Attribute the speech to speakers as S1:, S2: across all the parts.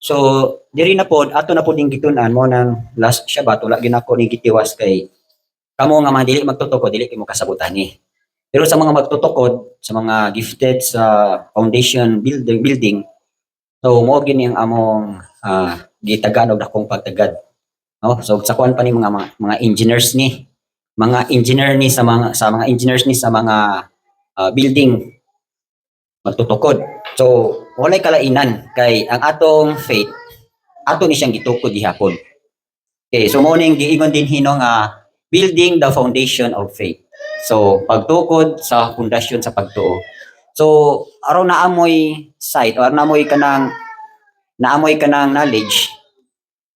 S1: So diri na pod ato na pod ning gitun-an mo nang last Shabbat wala gyud ako ni gitiwas kay kamo nga man dili magtutukod dili kay mo kasabutan ni. Pero sa mga magtutukod, sa mga gifted sa foundation building, so mo gini ang among gitagan og dakong pagtagad. No? So sa kuan pa ni mga engineers ni, mga engineer ni sa mga engineers ni sa mga building magtutukod. So walay kalainan kay ang atong faith ato ni siyang gitukod gihapon. Okay, so mo ning giingon din hino nga building the foundation of faith. So pagtukod sa pundasyon sa pagtuo. So aron naamoy sight or naamoy kanang knowledge.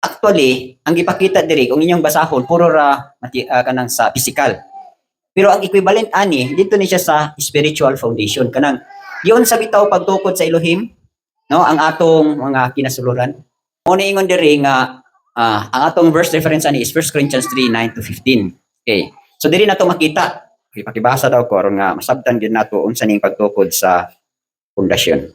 S1: Actually, ang gipakita diri kung inyong basahon puro ra kanang sa physical. Pero ang equivalent ani dito ni siya sa spiritual foundation kanang yun sa bitaw pagtukod sa Elohim, no, ang atong mga kinasuluran. Mo ni ingon diri nga ang atong verse reference ani is 1 Corinthians 3:9-15. Okay. So diri nato makita. Okay, pakibasa daw ko aron nga masabtan gyud nato unsa ning pagtukod sa pundasyon.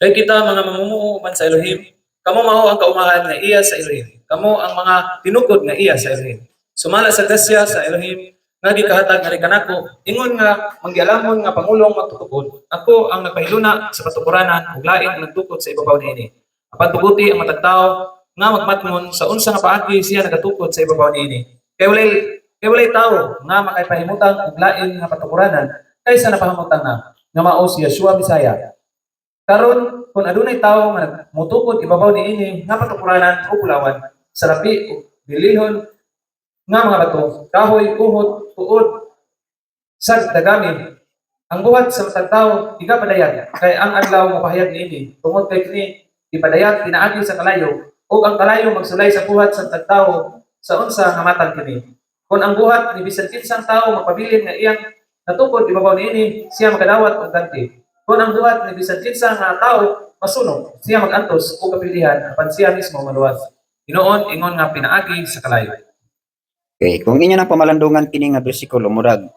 S2: Kay kita mga mamumuo man sa Elohim, kamo mao ang kaumahan nga iya sa Elohim. Kamo ang mga tinukod nga iya sa Elohim. Sumala sa grasya sa Elohim nga gikahatag nga kanako, ingon nga manggialamon nga pangulong magtutukod. Ako ang nagpahiluna sa katukuranan ug lain ang nagtukod sa ibabaw niini. Apan tuguti ang matag tawo nga magmatngon sa unsa nga paagi siya nagatukod sa ibabaw niini. Kay walay tawo nga makaypahimutang ug lain nga patukuranan kaysa napahamutan na nga mao si Yeshua Bisaya. Karon kung adunay tawo nga mutukod ibabaw niini nga patukuranan o pulawan sa lapi ug bilihon nga mga bato, kahoy, uhot, tuod, sa dagamin. Ang buhat sa matag tawo igapadayat kay ang adlaw mapahayag niini tungod kay kini ipadayat pinaagi sa kalayo ug ang kalayo magsulay sa buhat sa matag tawo sa unsa nga matag kini. Kung ang buhat ni bisan kinsang tawo magpabilin nga iyang natukod ibabaw niini siya makadawat og ganti. Kung ang buhat ni bisan kinsang nga tawo masunog siya magantos o kapilihan apan siya mismo maluwas. Hinoon ingon nga pinaagi sa kalayo.
S1: Okay, kung inyo nang pamalandungan kini nga bersikulo murag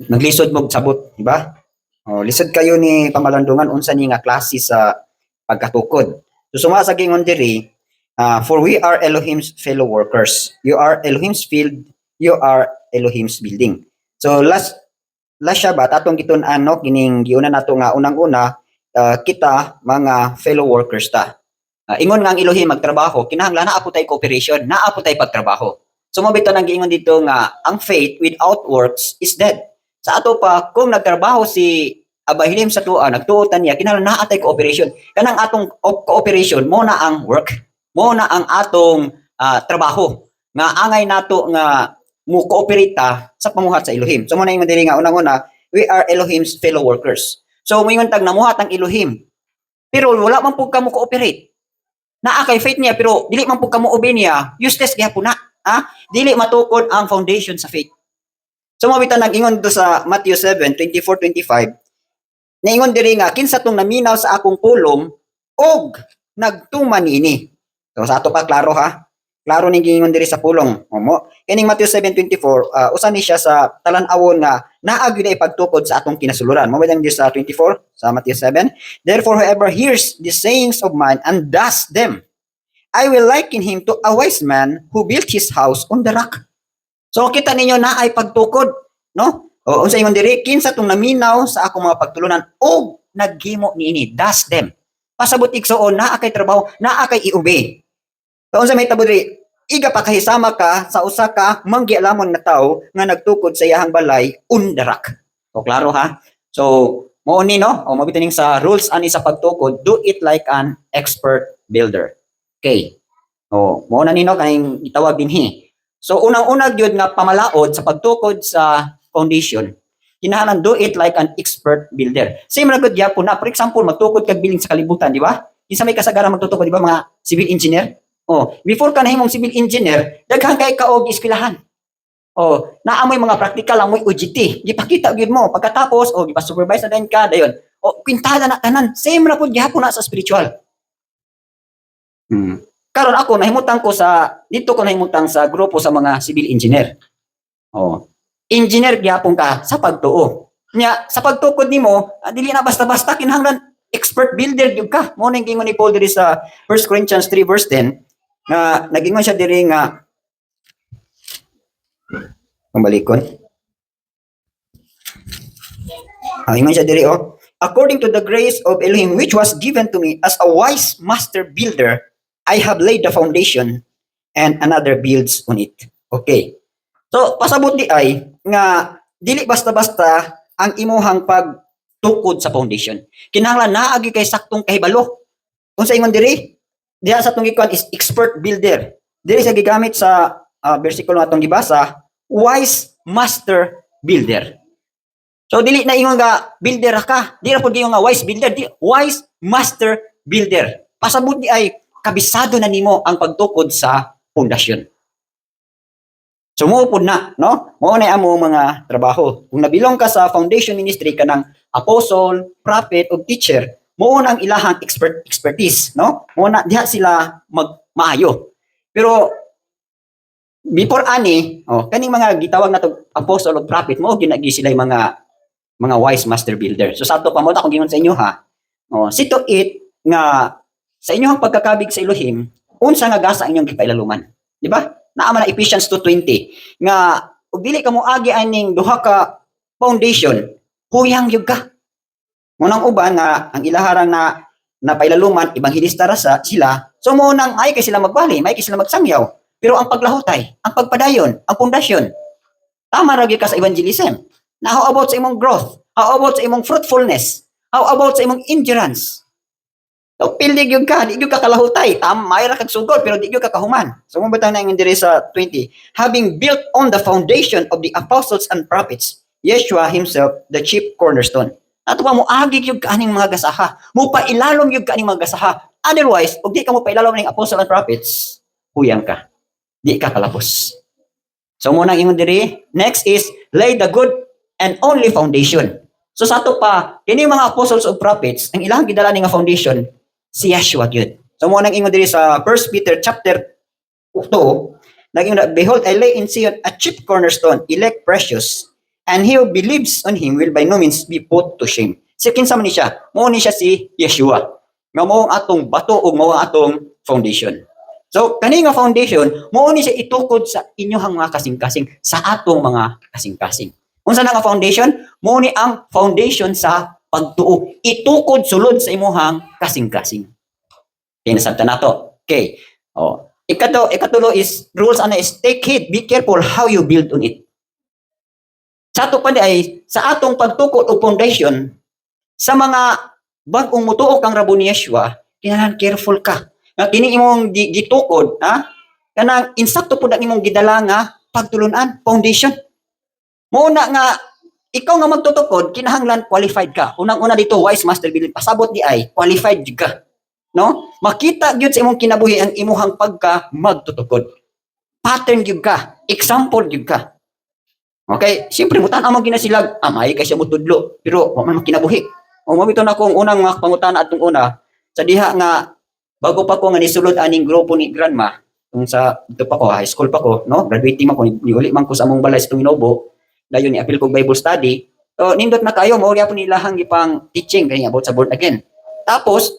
S1: naglisod mo sabot, di ba? O lisod kayo ni pamalandungan unsa ni nga klase sa pagkatukod. So suma sa gingon diri, for we are Elohim's fellow workers. You are Elohim's field, you are Elohim's building. So last Shabbat atong gitun-an no kining giuna nato nga unang-una kita mga fellow workers ta. Ingon nga ang Elohim magtrabaho, kinahanglan naa po tay cooperation, naa po tay pagtrabaho. So mabito nang giingon dito nga ang faith without works is dead. Sa ato pa kung nagtrabaho si Abahilim sa tuwa, nagtuotan niya, kinahanglan naa tay cooperation. Kanang atong cooperation mo na ang work, mo na ang atong trabaho nga angay nato nga mo cooperate sa pamuhat sa Elohim. So mo na ingon diri nga unang-una, we are Elohim's fellow workers. So moingon tag namuhat ang Elohim. Pero wala man pud kamo cooperate. Naa kay faith niya pero dili man pud kamo obey niya, useless gyapon na. Dili matukod ang foundation sa faith. So mabita nag-ingon do sa Matthew 7:24-25. Naingon diri nga kinsa tong naminaw sa akong pulong og nagtuman niini. So sa ato pa klaro ha. Klaro ning gingon diri sa pulong. Omo. Kining Matthew 7:24 usa ni siya sa talan-awon nga naa gyud ipagtukod sa atong kinasuluran. Mao diri sa 24 sa Matthew 7. Therefore whoever hears the sayings of mine and does them, I will liken him to a wise man who built his house on the rock. So kita ninyo na ay pagtukod, no? O unsa ingon diri kinsa tong naminaw sa akong mga pagtulunan og naghimo niini, does them. Pasabot igsoon naa kay trabaho, naa kay iobey. So unsa may tabo diri? Iga pa kahisama ka sa usa ka manggialamon nga tawo nga nagtukod sa iyang balay on the rock. So klaro ha? So mo ni no, o mabitin sa rules ani sa pagtukod, do it like an expert builder. Okay. O, mo na nino kaning itawag dinhi. So unang-una gyud nga pamalaod sa pagtukod sa foundation. Kinahanglan do it like an expert builder. Same ra gud gyapon na, for example, magtukod kag building sa kalibutan, di ba? Kinsa may kasagaran magtutukod, di ba, mga civil engineer? Oh, before ka nahimong civil engineer, daghan kay kaog eskwelahan. Oh, naamoy mga practical amoy OJT. Gipakita gyud mo pagkatapos gipa-supervise na din ka dayon. O kwintada na tanan. Same ra pud gyapon na sa spiritual. Karon ako nahimutang ko dito ko nahimutang sa grupo sa mga civil engineer. Oh. Engineer gyapon ka sa pagtuo. Nya sa pagtukod nimo, dili na basta-basta kinahanglan expert builder gyud ka. Mo ning gingon ni Paul diri sa 1 Corinthians 3 verse 10 nga nagingon siya diri nga pambalikon. Ingon siya diri according to the grace of Elohim which was given to me as a wise master builder, I have laid the foundation and another builds on it. Okay. So pasabot di ay nga dili basta-basta ang imuhang pagtukod sa foundation. Kinahanglan naagi kay saktong kahibalo. Unsa ingon diri? Diha sa atong gikuan is expert builder. Diri sa gigamit sa bersikulo atong gibasa, wise master builder. So dili na ingon nga builder ka, di ra pud ingon nga wise builder, di wise master builder. Pasabot di ay kabisado na nimo ang pagtukod sa pundasyon. So mo pud na, no? Mo na amo mga trabaho. Kung nabilong ka sa foundation ministry kanang apostle, prophet o teacher, mo na ang ilahang expertise, no? Mo na diha sila maayo. Pero before ani, kaning mga gitawag nato apostle o prophet, mo ginagi sila mga wise master builder. So sato pa mo ta kung gingon sa inyo ha. See to it nga sa inyong pagkakabig sa Elohim, unsa nga gasa inyong gipailaluman. Di ba? Naa man Ephesians 2:20 nga ug dili ka moagi aning duha ka foundation, huyang gyud ka. Munang uban nga ang ilaharang na napailaluman ebanghilista ra sila. So mo nang ay kay sila magbali, may kay sila magsangyaw. Pero ang paglahutay, ang pagpadayon, ang pundasyon, tama ra gyud ka sa evangelism. Now, how about sa imong growth? How about sa imong fruitfulness? How about sa imong endurance? So, pildig yung ka, di yung ka kalahutay. May ra kag sugod, pero di yung ka kahuman. So, mabutang na yung diri sa 20. Having built on the foundation of the apostles and prophets, Yeshua himself, the chief cornerstone. Ato pa mo agig yung kaaning mga gasaha. Mo pa ilalom yung kaaning mga gasaha. Otherwise, ug di ka mo pa ilalom ng apostles and prophets, huyang ka. Di ka kalapos. So, muna ingon diri. Next is, lay the good and only foundation. So sa ato pa, kini mga apostles o prophets, ang ilang gidala nga foundation, si Yeshua gyud. So mo nang ingon diri sa 1 Peter chapter 2, naging behold, I lay in Zion a chief cornerstone, elect precious, and he who believes on him will by no means be put to shame. So kinsa man ni siya? Mo ni siya si Yeshua. Nga mo ang atong bato ug mo ang atong foundation. So kani nga foundation, mo ni siya itukod sa inyohang mga kasing-kasing, sa atong mga kasing-kasing. Unsa na nga foundation? Mo ni ang foundation sa pagtuo. Itukod sulod sa imuhang kasing-kasing. Okay, nasabtan nato. Okay. Ikatulo is rules ana is take heed, be careful how you build on it. Sa ato pa ay sa atong pagtukod o foundation sa mga bag-ong mutuo kang rabo ni Yeshua, kinahanglan careful ka. Nga kini imong gitukod, ha? Kanang insakto pud ang imong gidala nga pagtulunan, foundation. Muna nga, ikaw nga magtutukod, kinahanglan qualified ka. Unang-una dito, wise master builder, pasabot di ay, qualified ka. No? Makita gyud sa imong kinabuhi ang imuhang pagka magtutukod. Pattern gyud ka, example gyud ka. Okay, siyempre mutan among ginasilag, amay kay siya mutudlo, pero wa man kinabuhi. O mabito na kong unang mga pangutana atong una, sa diha nga bago pa ko nga nisulod aning grupo ni grandma, kung sa dito pa ko, high school pa ko, no? Graduating ako, niuli man ko sa among balay sa Tunginobo. Dayon ni apil kog Bible study. So nindot na kayo mo gyapon nilahang gipang teaching kani about sa born again. Tapos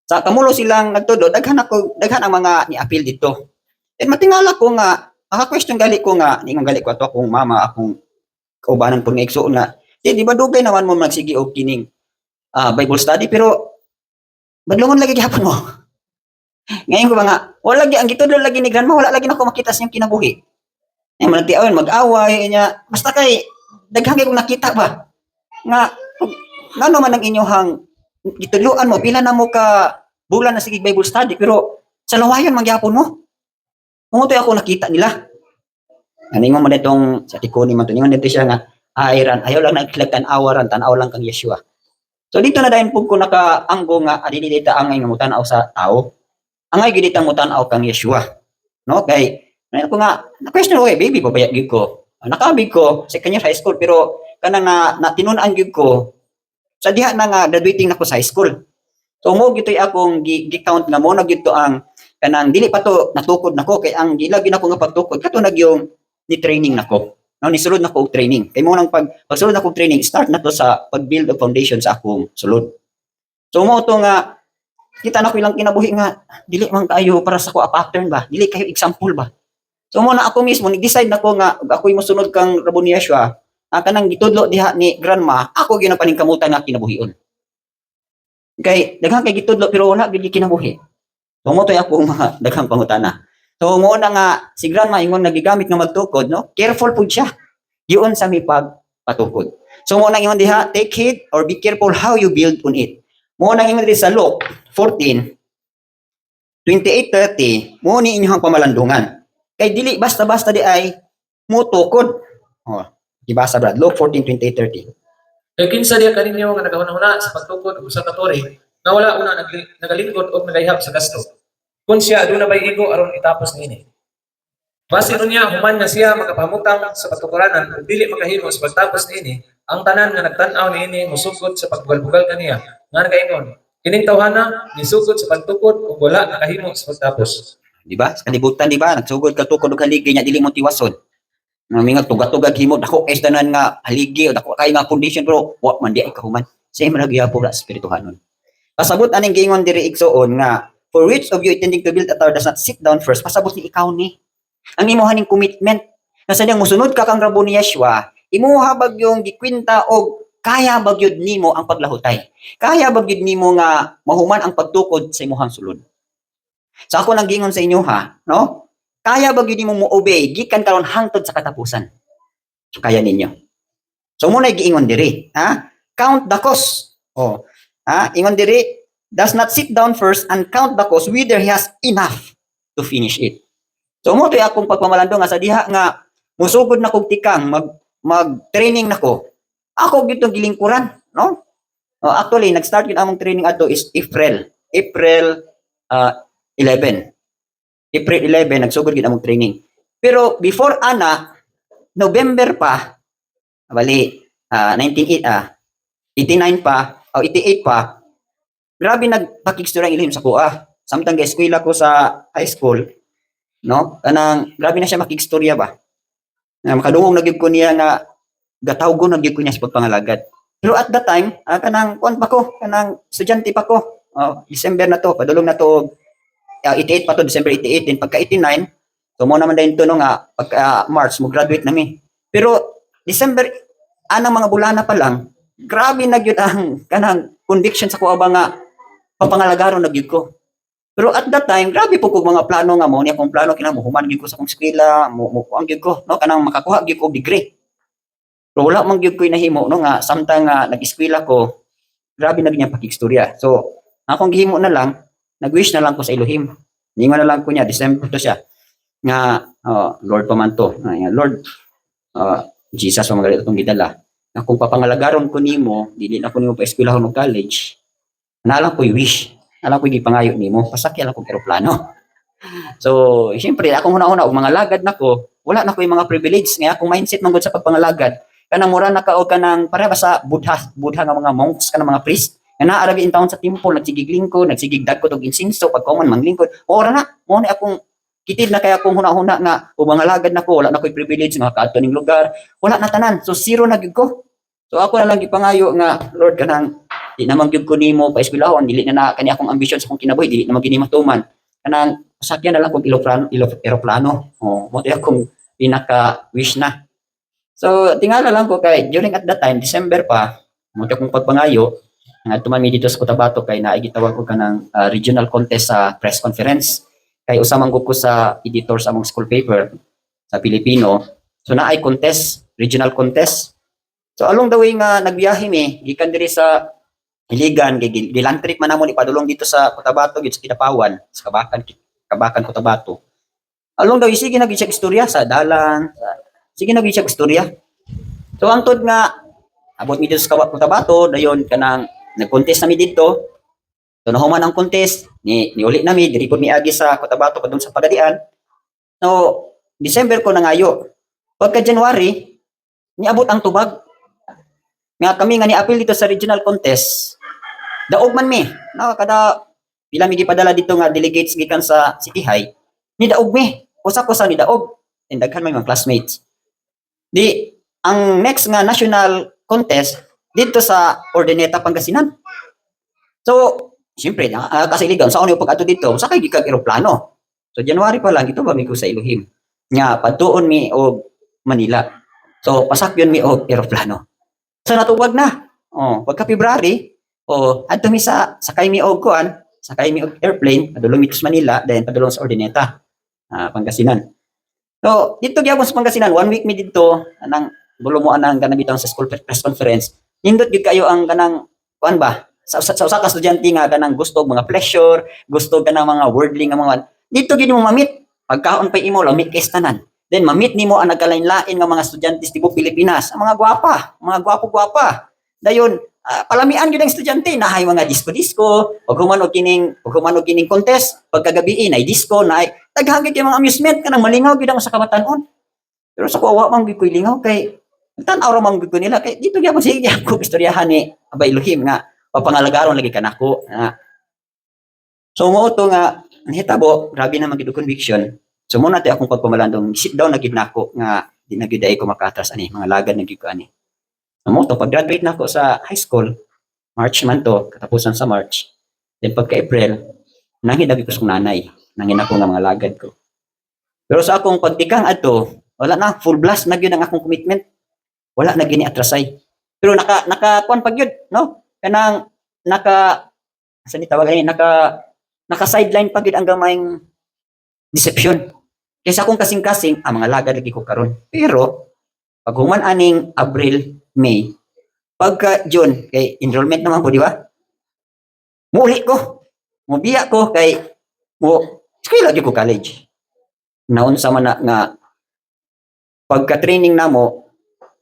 S1: sa kamulo silang nagtudlo daghan ang mga ni apil dito. And matingala ko nga question gali ko nga ningon gali ko ato akong mama akong kaubanan pud nga igsuon na di ba dugay naman mo magsigi og kining Bible study pero badlongon lagi gyapon mo. Ngayon ko ba nga wala lagi ang gitudlo lagi ni grandma wala lagi nako makita sa iyang kinabuhi. Manatiawan, mag-away, niya. Basta kay, daghang kong nakita ba? Nga naman ang inyong gituluan mo, pila na mo ka bulan na sige Bible study, pero sa lawayon, magyapon mo. Kung ito ako nakita nila. Aningon mo na itong, sa tikoni man ito, ningon dito siya nga, ayaw lang nagkilag tanaw lang kang Yeshua. So dito na dahil po ko nakaanggo nga, adilita angay nga mutanaw sa tao. Angay gidita mutanaw kang Yeshua. No? Kay, ko nga, na-question ko baby, babayag yun ko. Nakabig ko, second year high school, pero kanang na tinunan yun ko, sa diha na nga, graduating na ko sa high school. So, mo gito'y akong gi-count nga mo, na gito ang, kanang, dili pa to, natukod na ko, kaya ang gilagi na ko nga pagtukod, kato yung ni-training na ko. No, nisulod na ko training. Kaya mo nang pagsulod na ko training, start na to sa pag-build of foundation sa akong sulod. So mo to nga kita na ko ilang kinabuhi nga dili man kayo para sa ko a pattern ba, dili kayo example ba. So mo na ako mismo nag-decide na ko nga ako'y mosunod kang Rabon ni Yeshua, kanang gitudlo diha ni grandma, ako gyud ang paningkamutan nga kinabuhion. Kay daghang kay gitudlo pero wala gyud kinabuhi. So mo to ako mga daghang pangutana. So mo na nga si grandma ingon nagigamit nga magtukod no, careful pud siya. Giun sa mi pagpatukod. So mo nang ingon diha, take heed or be careful how you build on it. Mo nang ingon sa Luke 14:28-30, mo ni inyong pamalandungan. Kay dili basta-basta di ay mo tukod. Oh, ibasa brad, Luke 14:28-30.
S2: Kay kinsa diya kaninyo nga nagahuna-huna sa pagtukod ug sa katori, nga wala una nagalingkod o nagayhap sa gasto. Kung siya aduna bay igo aron itapos niini. Base ron niya human nga siya makapamutang sa pagtukuranan ug dili makahimo sa pagtapos niini, ang tanan nga nagtan-aw niini mosugod sa pagbugal-bugal kaniya. Nga nagaingon, kining tawhana nisugod sa pagtukod ug wala nakahimo sa pagtapos.
S1: Di ba? Sa kalibutan di ba, nagsugod ka tukod og haligi nya dili mo tiwason. Mga tugad-tugad himo dako kay tanan nga haligi o dako kay nga condition pero wa man di ay kahuman. Sa imo nagyapo ra espirituhanon. Pasabot aning giingon diri igsoon nga for which of you intending to build a tower does not sit down first, pasabot ni ikaw ni. Ang imuhaning commitment na sadyang mosunod ka kang Rabon ni Yeshua, imuha bagyong gikwinta og kaya bagyod nimo ang paglahutay. Kaya bagyod nimo nga mahuman ang pagtukod sa imuhang sulod. So ako nang gingon sa inyo ha, no? Kaya bagyod nimo mo obey gikan karon hangtod sa katapusan. So kaya ninyo. So mo na giingon diri, ha? Count the cost. Oh, ha? Ingon diri, does not sit down first and count the cost whether he has enough to finish it. So mo to akong pagpamalandong nga sa diha nga musugod na kog tikang mag-training nako. Ako gyud tong gilingkuran, no? Actually nag-start gyud among training ato is April 11. April 11 nagsugod gyud among training. Pero before ana November pa bali 89 pa o 88 pa. Grabe nagpakigstura ang ilihim sa kuha. Samtang ga-eskwela ko sa high school, no? Kanang grabe na siya makigstorya ba. Na makadungog na gyud ko niya nga gatawgon na gyud ko niya sa pagpangalagad. Pero at that time, kanang kuan pa ko, kanang estudyante pa ko. December na to, padulong na to 88 pa to, December 88 din pagka 89. So mo naman din to no nga pagka March mo graduate na mi. Pero December anang mga bulana pa lang, grabe na gyud ang kanang conviction sa kuha ba nga papangalagaron na gyud ko. Pero at that time, grabe po kong mga plano nga mo, niya kong plano kinamuhuman gyud ko sa kong eskwela, mo ang gyud ko, no, kanang makakuha gyud ko degree. Pero wala man gyud ko nahimo no nga samtang nag-eskwela ko, grabe na gyud pakigstorya. So, akong gihimo na lang, nag-wish na lang ko sa Elohim. Ningon na lang ko niya, December to siya. Nga, Lord pa man to. Lord, Jesus, pamagalit itong gidala. Na kung papangalagaron ko nimo, dili na ko nimo pa eskwelahon o college, naalang ko'y wish. Alam ko gipangayo nimo, pasakyan ako eroplano. So, siyempre akong una-una og mga lagad nako, wala na ko'y mga privilege nga akong mindset man gud sa pagpangalagad. Kanang mura na ka og kanang para ba sa Buddha nga mga monks kanang mga priest. Nga naarabi in taon sa temple, nagsigig lingkod, nagsigig dagkot og insinso pagkaman manglingkod. Ora na, mo ni akong kitid na kaya akong huna-huna nga og mga lagad nako, wala na ko'y privilege nga kaadto ning lugar. Wala na tanan. So zero na gyud ko. So ako na lang gipangayo nga Lord kanang di naman gyud ko nimo pa eskwelahon, dili na kani akong ambisyon sa akong kinabuhi, dili na magini matuman. Kanang sakyan na lang kog eroplano. Mo ti akong pinaka wish na. So tingala lang ko kay during at that time December pa, mo ti akong pagpangayo nga tuman mi dito sa Cotabato kay naay gitawag ko kanang regional contest sa press conference. Kay usamang ko sa editor sa among school paper sa Pilipino. So naay contest, regional contest. So along the way nga nagbiyahe mi gikan diri sa Iligan, giland trip man namon ipadulong dito sa Cotabato, gid sa Kidapawan, sa Kabakan Cotabato. Along daw sige na gid siya istorya sa dalan, sige na gid siya istorya. So angtod nga abot mi dito sa Cotabato, dayon kanang nag-contest na mi dito. So nahuman ang contest, ni uli na mi diri pod mi agi sa Cotabato padung sa Pagadian. So December ko nangayo. Pagka January, niabot ang tubag. Nga kami nga ni-appeal dito sa regional contest. Daog man mi. No, kada pila mi gipadala dito nga delegates gikan sa City High. Ni daog mi. Usa ko sa ni daog. And daghan may mga classmates. Di ang next nga national contest dito sa Ordaneta, Pangasinan. So, siyempre, kasiligan, sa unang pag-ato dito, sakay gikag eroplano. So, January pa lang, ito ba mi ko sa Ilohim. Nga, pagtuon mi o Manila. So, pasakyon mi og eroplano. So, natuwag na. Pagka February, adto mi sakay mi og kuan, sakay mi og airplane, padulong mi sa Manila, then padulong sa Ordineta, Pangasinan. So, dito gyapon sa Pangasinan, 1 week mi dito, anang bulo mo anang kanang bitaw sa school press conference. Nindot gid kayo ang kanang kuan ba? Sa usa ka estudyante nga kanang gusto og mga pleasure, gusto kanang mga worldly nga mga dito gid mo mamit. Pagkaon pa imo lamit kay tanan. Then mamit nimo ang nagkalain-lain nga mga estudyante sa tibuok Pilipinas, ang mga gwapa, mga gwapo-gwapa. Dayon, palamian gyud ang estudyante, nahay mga disco-disco, ug human og kining contest, pagkagabi nay disco, nay daghang gyud mga amusement kanang malingaw gyud ang sa kabatan-on. Pero sa kuwa man gyud koy lingaw kay tan-aw ra man gyud ko nila kay dito gyapon sige ko istoryahan ni Abay Elohim nga papangalagaron lagi kanako. So mo to nga nahitabo, grabe na magid conviction. So muna tayo akong pagpamalandong sit down na gid nako nga di na gyud ay ko makatras ani mga lagad na gyud ko ani. So mo to pag-graduate nako sa high school, March man to, katapusan sa March. Then pagka April, nangin ko sa nanay, nangin ako nga mga lagad ko. Pero sa akong pagtikang adto, wala na full blast na gyud ang akong commitment. Wala na gini atrasay. Pero naka kuan pag gyud, no? Kanang sa ni tawag ay naka sideline pag gyud ang gamayng deception. Kaysa akong kasing-kasing ang mga lagad lagi ko karon. Pero pag human aning April, May, pagka June kay enrollment naman ko, di ba? Muli ko. Mubiya ko kay eskwela gyud ko college. Naunsa man na nga pagka-training namo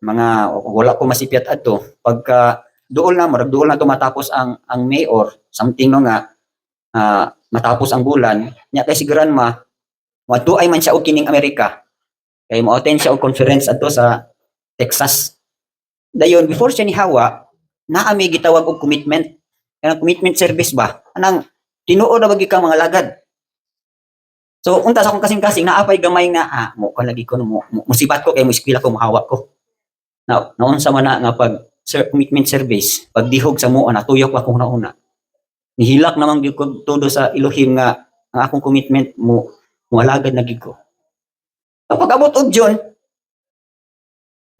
S1: mga wala ko masipyat adto pagka duol na to matapos ang mayor something no nga matapos ang bulan nya kay siguran matuay man siya og kining Amerika kay mo-attend siya og conference adto sa Texas. Dayon before siya ni hawa naa may gitawag og commitment kanang commitment service ba anang tinuod na bagi ka mga lagad. So unta sa akong kasing-kasing naapay gamay nga mo kan lagi ko musibat ko kay mo eskwela ko mahawa ko. Naunsa man na nga pag commitment service pagdihog sa mo natuyok ako una. Nihilak naman gyud ko todo sa Elohim nga ang akong commitment mo alagad na gyud ko. So pag-abot og June,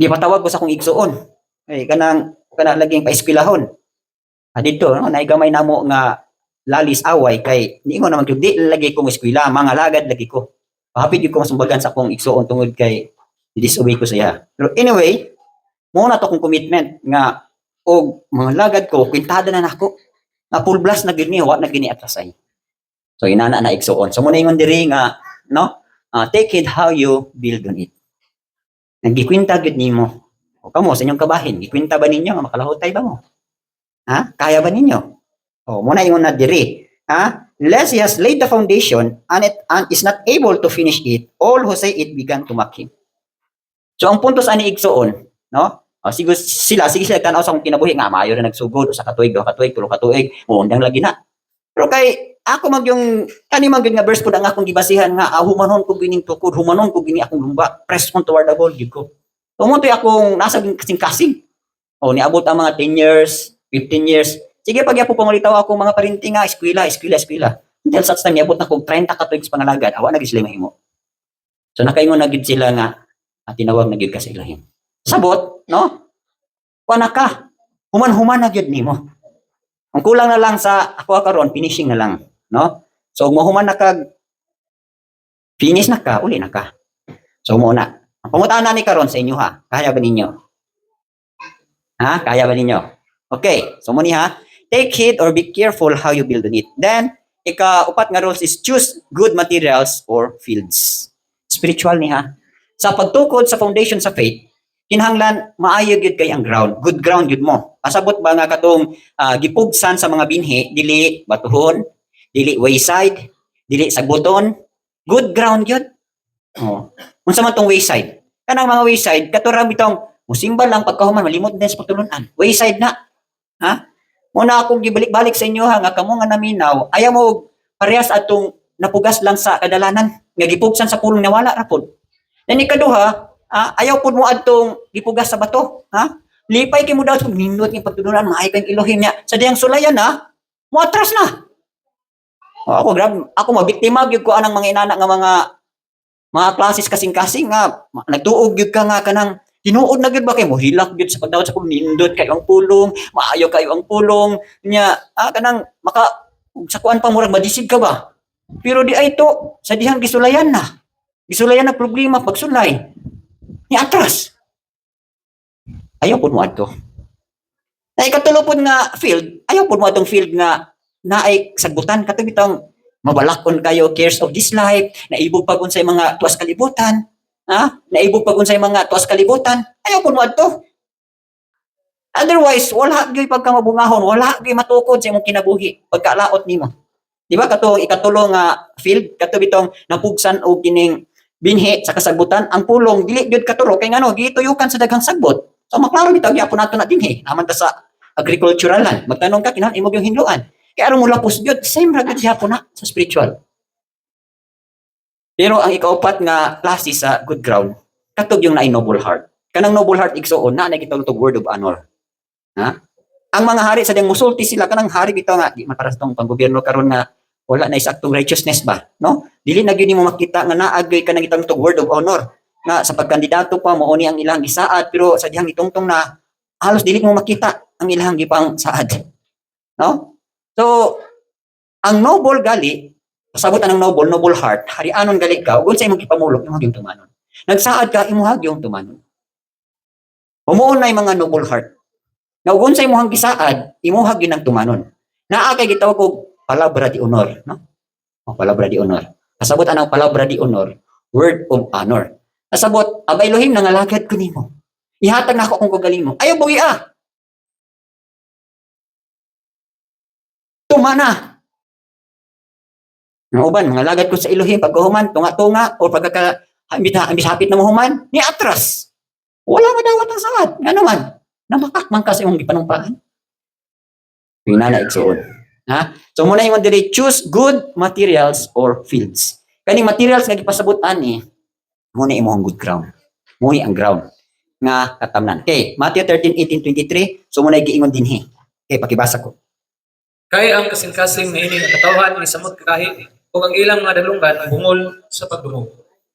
S1: di patawag ko sa akong igsuon. Ay kanang laging paeskwelahon. Dito no naigamay namo nga lalis away kay niingon naman gyud di lagi ko eskwela mga lagad lagi ko. Hapit gyud ko masumbagan sa akong igsuon tungod kay disobey ko siya. Pero anyway, mo na to kong commitment nga og mga lagad ko kwintada na nako. Na full blast na gini wa na gini atrasay. So inana na igsuon. So mo na ingon diri nga no, take it how you build on it. Nagikwinta gyud nimo. O kamo sa inyong kabahin, gikwinta ba ninyo nga makalahutay ba mo? Kaya ba ninyo? Muna ingon na diri. Unless he has laid the foundation and is not able to finish it, all who say it began to mock him. So ang punto sa ani igsuon, no? Sige sila tanaw sa akong kinabuhi nga maayo na nagsugod sa katuig, 2 katuig, 3 katuig, undang lagi na. Pero kay ako mag yung kani man gyud nga verse pud ang akong gibasihan nga humanon ko gining tukod, humanon ko gini akong lumba, press on toward the goal gyud ko. Tumuntoy akong nasa kasing-kasing. Niabot ang mga 10 years, 15 years. Sige pag yapo pangulitaw ako mga parinti nga eskwela. Until such time niabot na kog 30 katuig sa pangalagad, awa na gid sila mahimo. So nakaingon na gid sila nga tinawag na gid ka sa Elohim. Sabot, no? Kuana ka. Human-human na gyud nimo. Ang kulang na lang sa ako karon finishing na lang, no? So mahuman na kag finish na ka, uli na ka. So mo na. Ang pangutaan na ni karon sa inyo ha. Kaya ba ninyo? Kaya ba ninyo? Okay. So mo ni ha. Take heed or be careful how you build on it. Then ika-upat nga rules is choose good materials or fields. Spiritual ni ha. Sa pagtukod sa foundation sa faith, kinahanglan maayo gyud kay ang ground, good ground gyud mo. Pasabot ba nga katong gipugsan sa mga binhi, dili batuhon, dili wayside, dili sagbuton, good ground gyud. Unsa man tong wayside? Kanang mga wayside katura bitong musimba lang pagkahuman malimot din sa pagtulunan. Wayside na. Muna akong gibalik-balik sa inyo nga kamo nga naminaw, ayaw mo parehas atong napugas lang sa kadalanan nga gipugsan sa pulong nawala ra pod. Then ikaduha, ayaw pod mo adtong gipugas sa bato, Lipay kay mo daw nindot ng pagtulunan maay kang Elohim niya. Sa diyang sulayan Muatras na. Ako grab, ako mabiktima gyud ko anang mga inana nga mga klases kasing-kasing nga nagtuog gyud ka nga kanang tinuod na gyud ba kay mo hilak gyud sa pagdawat sa nindot kayo ang pulong, maayo kayo ang pulong nya kanang maka sa kuan pa murag madisig ka ba. Pero di ay to sa dihang gisulayan na. Gisulayan na problema pagsulay. Ni atras. Ayaw pud mo adto. Na ikatulupod nga field, ayaw pud mo atong field nga naay sagbutan katong bitong mabalakon kayo cares of this life, naibog pag unsay mga tuwas kalibutan, naibog pag unsay mga tuwas kalibutan, ayaw pud mo adto. Otherwise, wala gyud pagka mabungahon, wala gyud matukod sa imong kinabuhi pagkalaot nimo. Di ba kato ikatulo nga field kato bitong napugsan og kining binhi sa kasagbutan, ang pulong dili gyud katulo kay ngano gituyukan sa daghang sagbot. So maklaro bitaw gyapon nato na dinhi, naman ta sa agricultural land. Magtanong ka kinahanglan imo gyud hinluan. Kaya aron mo lapos gyud same ra gyud gyapon na sa spiritual. Pero ang ikaapat nga klase sa good ground, katog yung naay noble heart. Kanang noble heart igsuon na nakitulog word of honor. Ang mga hari sa diyang musulti sila kanang hari bitaw nga di mataras tong panggobyerno karon nga wala na isaktong righteousness ba, no? Dili na gyud nimo makita nga naagay ka nang itong word of honor nga sa pagkandidato pa mo ni ang ilang gisaad pero sa dihang itungtong na halos dili mo makita ang ilang gipang saad. No? So ang noble gali pasabot ang noble heart, harianon gali ka ug sa imong gipamulog imong gyud tumanon. Nagsaad ka imong gyud tumanon. Umuon na mga noble heart. Nga ug sa imong gisaad, imuhag gyud nang tumanon. Naa kay gitawag og palabra di honor, no? O palabra di honor. Pasabot anang palabra di honor, word of honor. Pasabot, abay Elohim nangalagad ko nimo. Ihatag na ako kung kagaling mo. Ayaw bugi Tumana. Nga uban, mga lagad ko sa Elohim, pagkahuman, tunga-tunga, o pagkaka-ambis-hapit na mahuman, ni atras. Wala madawat ang saad. Nga naman, namakakman ka sa imong gipanumpaan. Pinala igsuon. So muna yung diri, choose good materials or fields. Kaning materials nga gipasabot ani, muna imong good ground. Muna ang ground nga katamnan. Okay, Matthew 13:18-23, so muna giingon dinhi. Okay, pakibasa ko.
S2: Kay ang kasing-kasing na ini nga katawhan ni samot kakahi ug ang ilang mga dalunggan bungol sa pagdumog.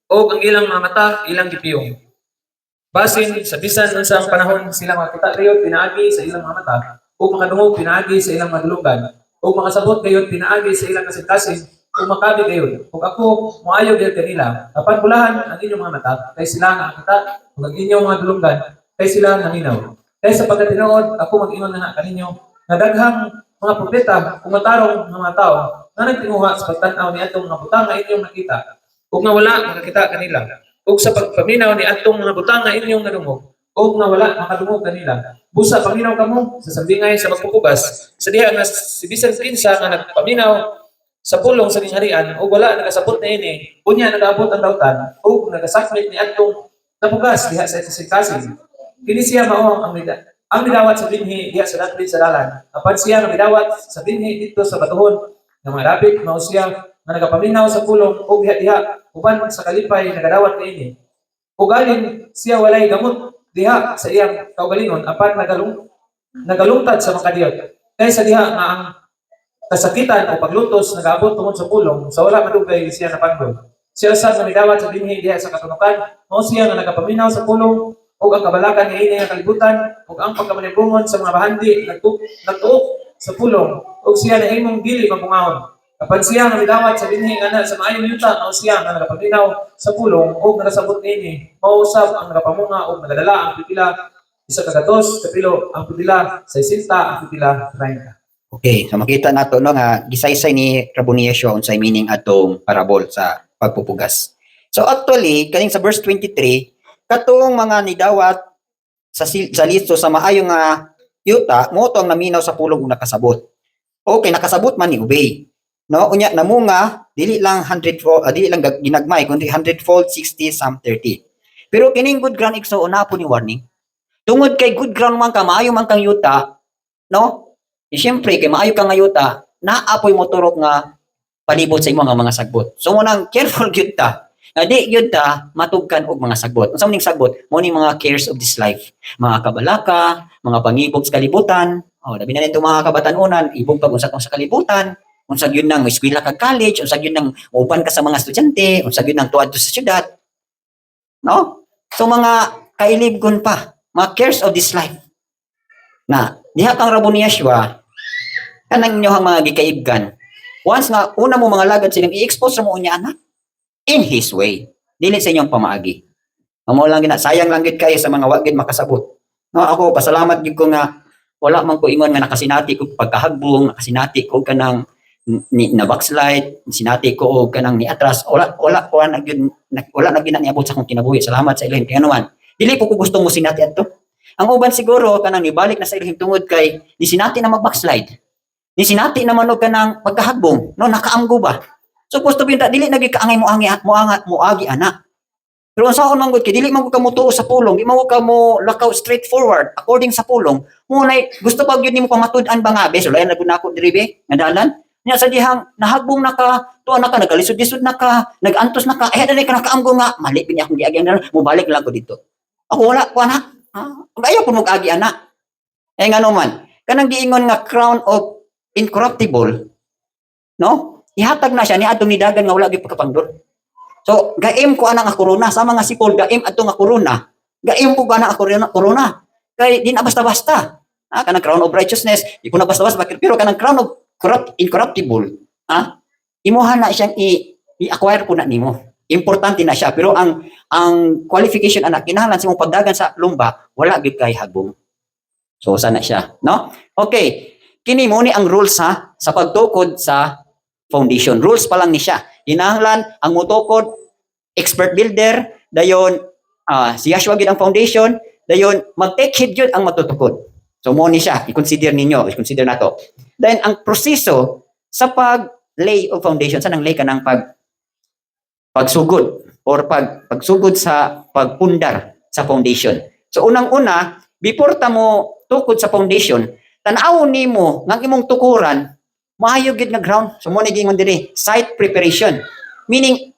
S2: O ang ilang mga mata ilang gipiyong. Basin sa bisan unsang panahon sila makita kayo pinaagi sa ilang mga mata ug makadungog pinaagi sa ilang mga dalunggan ug makasabot kayo pinaagi sa ilang kasing-kasing ug makabi kayo ug ako moayo gyud kanila apan bulahan ang inyong mga mata kay sila nga kita ug ang inyong mga dalunggan kay sila naminaw. Kay sa pagkatinuod ako mag-ingon na kaninyo nga daghang mga propeta ug matarong nga mga tao nga nagtinguha sa pagtan-aw ni atong mga butang nga inyong nakita ug nga wala makakita kanila ug sa pagpaminaw ni atong mga butang nga inyong nadungog ug nga wala makadungog kanila busa paminaw kamo sa sambingay sa magpupugas sa diha nga si bisan kinsa nga nagpaminaw sa pulong sa dingharian ug wala nagasabot na ini unya nagaabot ang dawtan ug nagasaklit ni atong napugas diha sa kasing-kasing kini siya mao ang midawat sa binhi diha sa dakli sa dalan. Apan siya nga midawat sa binhi dito sa batuhon nga mga rabit mao siya nga nagapaminaw sa pulong ug diha uban sa kalipay nagadawat niini. Ug alin siya walay gamot diha sa iyang kaugalingon apan nagalungtad sa makadiyot. Kay sa diha nga ang kasakitan o paglutos nagaabot tungod sa pulong sa wala madugay siya napanggol. Siya usab nga midawat sa binhi diha sa katunukan mao siya nga nagapaminaw sa pulong ug ang kabalakan ni ini nga kalibutan ug ang pagkamanibungon sa mga bahandi nagtuok sa pulong ug siya nahimong dili mabungahon. Kapag siya nga midawat sa binhi nga sa maayong yuta mao siya nga nagapaminaw sa pulong ug nagasabot niini mao usab ang nagapamunga ug nagadala ang pipila isa ka 2 kapilo ang pipila 60 ang pipila 30.
S1: Okay, so makita nato no nga gisaysay ni Raboniesio unsay meaning atong parabol sa pagpupugas. So actually, kaning sa verse 23, katong mga nidawat sa listo sa maayong nga yuta mo to ang naminaw sa pulong ug nakasabot. Okay, nakasabot man ni obey. No, unya namunga dili lang 100-fold, dili lang ginagmay kundi 100-fold, 60, some 30. Pero kining good ground igso una po ni warning. Tungod kay good ground man ka, maayo man kang yuta, no? Siyempre kay maayo kang nga yuta, naapoy mo turok nga palibot sa imo nga mga sagbot. So mo nang careful gyud ta. Di gyud ta matugkan og mga sagbot. Unsa maning sagbot? Mo ni mga cares of this life, mga kabalaka, mga pangibog sa kalibutan, Labi na nito mga kabatanunan, ibog pag unsag sa kalibutan, unsag yun nang eskwela kag college, unsag yun nang uban ka sa mga estudyante, unsag yun nang tuad sa syudad, no? So mga kailibgon pa, mga cares of this life. Na diha kang rabo ni Yeshua, kanang inyohang mga gikaibgan. Once nga una mo mga lagad silang i-expose mo unya anak in his way. Dili sa inyong pamaagi. Amo lang gina, sayang lang gid kayo sa mga wa gid makasabot. No, ako pasalamat gid ko nga wala man ko ingon nga nakasinati ko pagkahagbong, nakasinati ko kanang na backslide, sinati ko og kanang ni atras, wala na niabot sa akong kinabuhi. Salamat sa Elohim kay anuman. Dili ko gusto mo sinati adto. Ang uban siguro kanang nibalik na sa Elohim tungod kay ni sinati na mag-backslide. Ni sinati naman og kanang pagkahagbong, no nakaanggo ba. So gusto binta dili nagikaangay mo agi ana. Pero sa akong manggod kay dili man ka mo tuo sa pulong, di man ka mo lakaw straightforward according sa pulong. Mo nay gusto pa gyud nimo pamatud-an ba nga be, so lain na gud nako diri be, nga dalan. Nya sa dihang nahagbong naka tuwa naka nagalisod-lisod naka, nagantos naka, dali ka nakaamgo nga, mali pini akong giagi na mo balik lang ko dito. Ako wala ko ana. Ayaw ko mag-agi ana. Nga naman, kanang giingon nga crown of incorruptible, no? Ihatag na siya ni atong nidagan nga wala gyud pagkapangdor. So, gaim ko ana nga corona sa mga sipol, gaim ato nga corona. Gaim ko ana nga corona. Kay di na basta-basta. Kanang crown of righteousness, di ko na basta-basta pero kanang crown of incorruptible, imuha na siyang i-acquire po na nimo. Importante na siya pero ang qualification anak kinahanglan sa imong pagdagan sa lumba, wala gyud kay hagbong. So sana siya, no? Okay. Kini mo ni ang rules sa pagtukod sa foundation. Rules pa lang ni siya. Kinahanglan ang mutukod expert builder, dayon si Yeshua gid ang foundation, dayon mag-take heed yun ang matutukod. So mo ni siya, i-consider ninyo, nato. Then ang proseso sa pag-lay of foundation, sa nang lay ka ng pagsugod or pagsugod sa pagpundar sa foundation. So unang-una, before ta mo tukod sa foundation, tan-aw nimo ng imong tukuran maayo gid nga ground. So mo ni gingon diri, site preparation. Meaning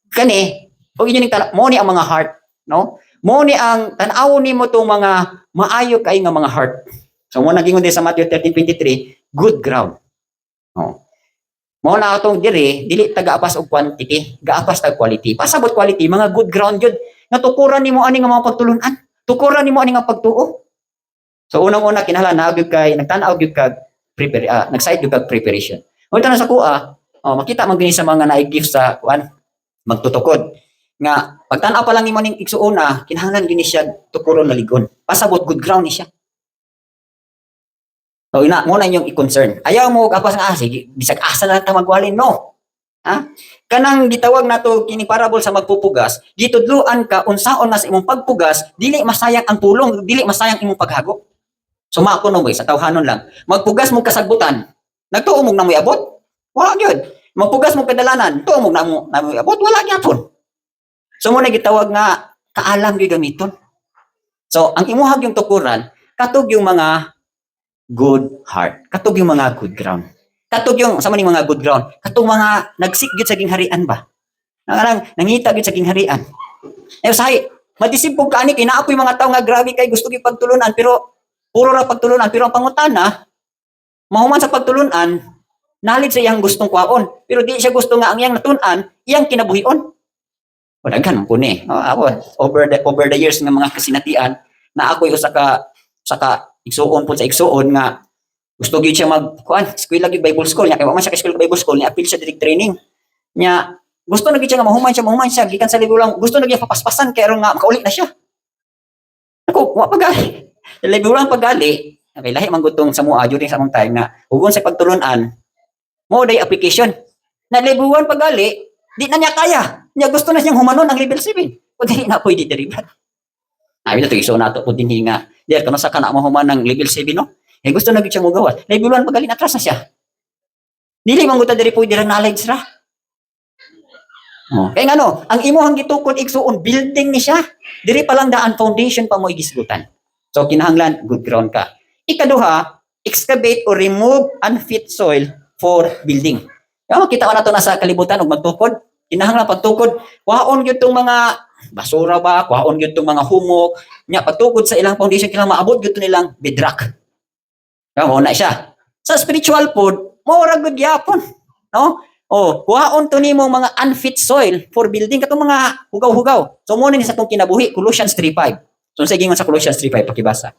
S1: kani og inyo ning mo ni ang mga heart, no? Mo ni ang tan-aw nimo tong mga maayo kay nga mga heart. So mo nagingon diri sa Matthew 13:23, good ground. Oh. Mo na atong diri, dili taga-apas og quantity, gaapas tag quality. Pasabot quality, mga good ground jud nga tukuran nimo ani nga mga pagtulun-an. Tukuran nimo ani nga pagtuo. So unang-una kinahanglan naag kay nagtan-aw gyud kag nag-side gyud kag preparation. Unta na sa kuha, makita man gani sa mga naig-gift sa magtutukod nga pagtan-aw pa lang nimo ning igsuona, kinahanglan gini siya tukuron na ligon. Pasabot good ground ni siya. So ina mo na inyong i-concern. Ayaw mo kapas nga sige, bisag asa na ta magwalin, no. Kanang gitawag nato kini parable sa magpupugas, gitudluan ka unsaon na sa imong pagpugas, dili masayang ang pulong, dili masayang imong paghago. Sumako no boy sa tawhanon lang. Magpugas mo kasagbutan. Nagtuo mo na mo abot? Wala gyud. Magpugas mo kadalanan, tuo mo na mo abot? Wala gyapon. So mo na gitawag nga kaalam gyud gamiton. So ang imuhag yung tukuran, katog yung mga good heart, katog yung mga good ground. Katog yung sa maning mga good ground, katong mga nagsik gyud sa gingharian ba? Nangita gyud sa gingharian. Say, madisipog ka ani kay naapoy mga tawo nga grabe kay gusto gyud pagtulunan pero puro ra pagtulunan pero ang pangutana mahuman sa pagtulunan knowledge sa iyang gustong kwaon pero di siya gusto nga ang iyang natun-an iyang kinabuhion. Wala gan po ni. Ako over the years nga mga kasinatian na ako'y usa ka igsuon po sa igsuon nga gusto gyud siya eskwela gyud Bible school nya kay wa man siya eskwela Bible school ni apil siya direct training nya gusto na gyud siya nga mahuman siya gikan sa libulang gusto na gyud papaspasan kay aron nga makauli na siya. Ako wa pagali. Libulang pagali kay lahi man gutong sa mua during sa among time nga ugon sa pagtulunan mo day application na libulan pagali di na niya kaya niya gusto na siyang humanon ang level 7 pag hindi na pwede diri brad. Abi to iso nato pud dinhi nga der kano sa kana mahuman ng level 7 no gusto na gyud siya mo gawas libulan pagali atras na siya dili man guta diri pwede ra knowledge ra. Kay ngano ang imuhang gitukod igsuon building ni siya diri pa lang daan foundation pa mo igisgutan. So kinahanglan good ground ka. Ikaduha, excavate or remove unfit soil for building. Kaya makita ko na ito nasa kalibutan ug magtukod. Kinahanglan pagtukod, kwaon gyud tong mga basura ba, kwaon gyud tong mga humok. Nya pagtukod sa ilang foundation kinahanglan maabot gyud nilang bedrock. Mo na siya. Sa spiritual food, mura gud gyapon, no? Oh, kuhaon to nimo mga unfit soil for building katong mga hugaw-hugaw. So mo ni sa tong kinabuhi Colossians 3:5. So sa gingon sa Colossians 3:5 pakibasa.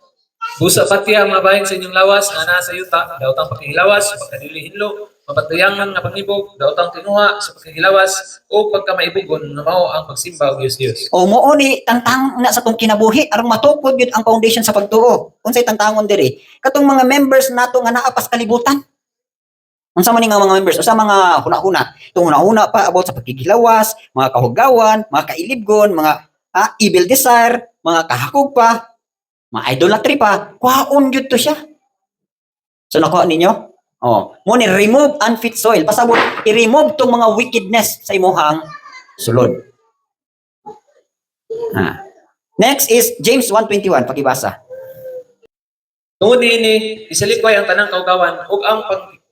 S2: Busa pati ang mabahin sa inyong lawas nga naa sa yuta, daotang pagkahilawas, pagkadili-hinlo, mapagtuyangan nga pangibog, daotang tinuha sa pagkahilawas, o pagkamaibugon na mao ang pagsimba og Diyos.
S1: O mo ni tangtang na sa tong kinabuhi aron matukod gyud ang foundation sa pagtuo. Unsay tangtangon diri? Katong mga members nato nga naa pas kalibutan. Unsa man ni nga mga members, usa mga huna-huna. Itong huna-huna pa about sa pagkikilawas, mga kahugawan, mga kailibgon, mga evil desire, mga kahakog pa, mga idolatry pa, kuhaon gyud to siya. So nakuha ninyo? Oh, mo ni remove unfit soil. Pasabot i-remove tong mga wickedness sa imuhang sulod. Next is James 1:21, pakibasa.
S2: Tungod niini, isalikway ang tanang kaugawan ug ang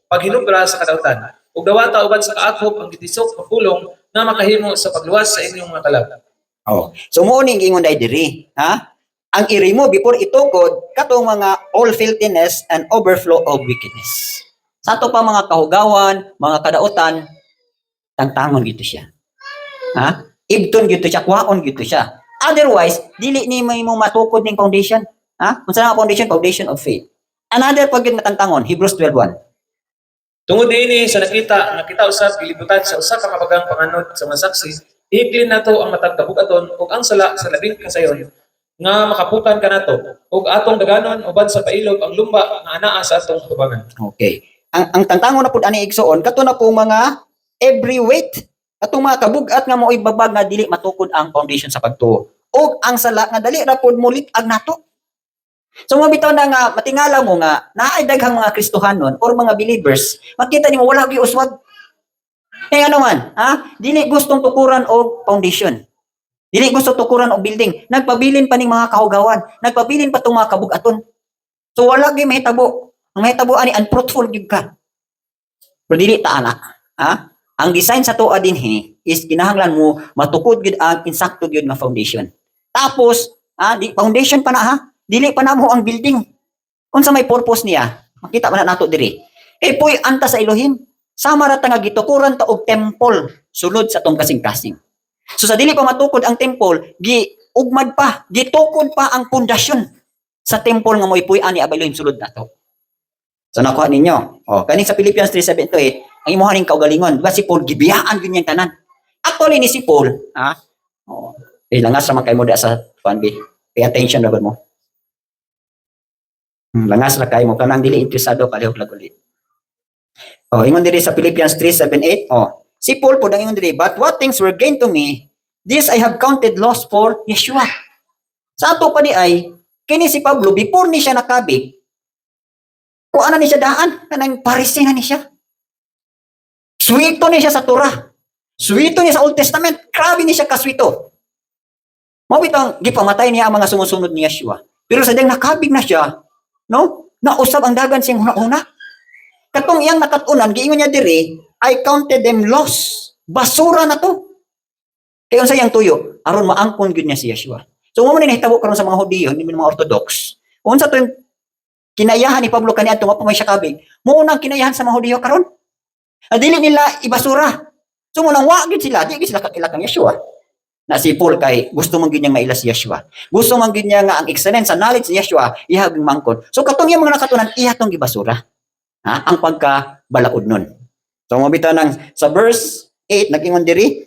S2: paghinubra sa kadautan. Ug dawata uban sa kaathop ang gitisok pagpulong na makahimo sa pagluwas sa inyong mga kalag.
S1: Oh, so mo ni ingon dai diri, ang i-remove before itukod katong mga all filthiness and overflow of wickedness. Sa ato pa mga kahugawan, mga kadautan, tangtangon gito siya. Ibton gito siya, kuhaon gito siya. Otherwise, dili ni mo matukod ning foundation. Unsa nga foundation? Foundation of faith. Another pag na tangtangon, Hebrews 12:1.
S2: Tungod niini sa nakita usab gilibutan sa usa ka mabagang panganod sa mga saksi, ihiklin nato ang matag kabugaton ug ang sala sa labing kasayon nga makaputan kanato ug atong daganon uban sa pailog ang lumba nga anaa sa atong tubangan.
S1: Okay. Ang tangtangon na pud ani igsoon kato na po mga every weight atong mga kabugat nga mo'y babag nga dili matukod ang foundation sa pagtuo. O ang sala nga dali ra pud mulit-ag nato. So mabitaw na nga matingala mo nga naay daghang mga Kristohanon or mga believers, makita nimo wala gyud uswag. Ano man, dili gustong tukuran og foundation. Dili gusto tukuran og building. Nagpabilin pa ning mga kahugawan, nagpabilin pa tong mga kabugaton. So wala gyud mahitabo. Ang mahitabo ani unfruitful gyud ka. Pero dili ta ana, Ang design sa tuwa dinhi is kinahanglan mo matukod gyud ang insakto gyud nga foundation. Tapos, di foundation pa na dili pa namo ang building. Unsa may purpose niya? Makita man nato diri. Puy anta sa Elohim. Sama ra ta nga gitukuran ta og temple sulod sa tong kasing-kasing. So sa dili pa matukod ang temple, giugmad pa, gitukod pa ang pundasyon sa temple nga moy puy ani Elohim sulod nato. So nakuha ninyo. Kani sa Philippians 3:7-8, ang imuha ning kaugalingon, diba si Paul gibiyaan gyud niyang tanan. Actually ni si Paul, langas ra man kay mo da sa panbi. Pay attention ra mo. Langas ra kay mo kanang dili interesado palihog laguli. Ingon diri sa Philippians 3:7-8, si Paul po ingon diri, but what things were gained to me, this I have counted loss for Yeshua. Sa ato pa di ay, kini si Pablo, before ni siya nakabig, kuha na ni siya daan, kanang Pharisee na ni siya. Swito ni siya sa Torah. Swito niya sa Old Testament. Grabe ni siya kaswito. Mabitang gipamatay niya ang mga sumusunod ni Yeshua. Pero sa diyang nakabig na siya, nausab ang dagan siyang una-una. Katong iyang nakatunan, giingon niya diri, I counted them loss. Basura na to. Kaya unsa yang tuyo, aron maangkon gyud niya si Yeshua. So mo man nahitabo karon sa mga Hudiyo, hindi mga Orthodox. Unsa to yung kinayahan ni Pablo kaniadto mapamay siya kabig? Mo unang kinayahan sa mga Hudiyo karon. Dili nila ibasura. So mo nang wa gyud sila, di gyud sila kakilakang Yeshua. Na si Paul kay gusto man gyud niya maila si Yeshua. Gusto man gyud niya nga ang excellence sa knowledge ni Yeshua ihag mangkon. So katong yung mga nakatunan iya tong gibasura. Ang pagkabalaod nun. So mabita nang sa verse 8 nag-ingon diri,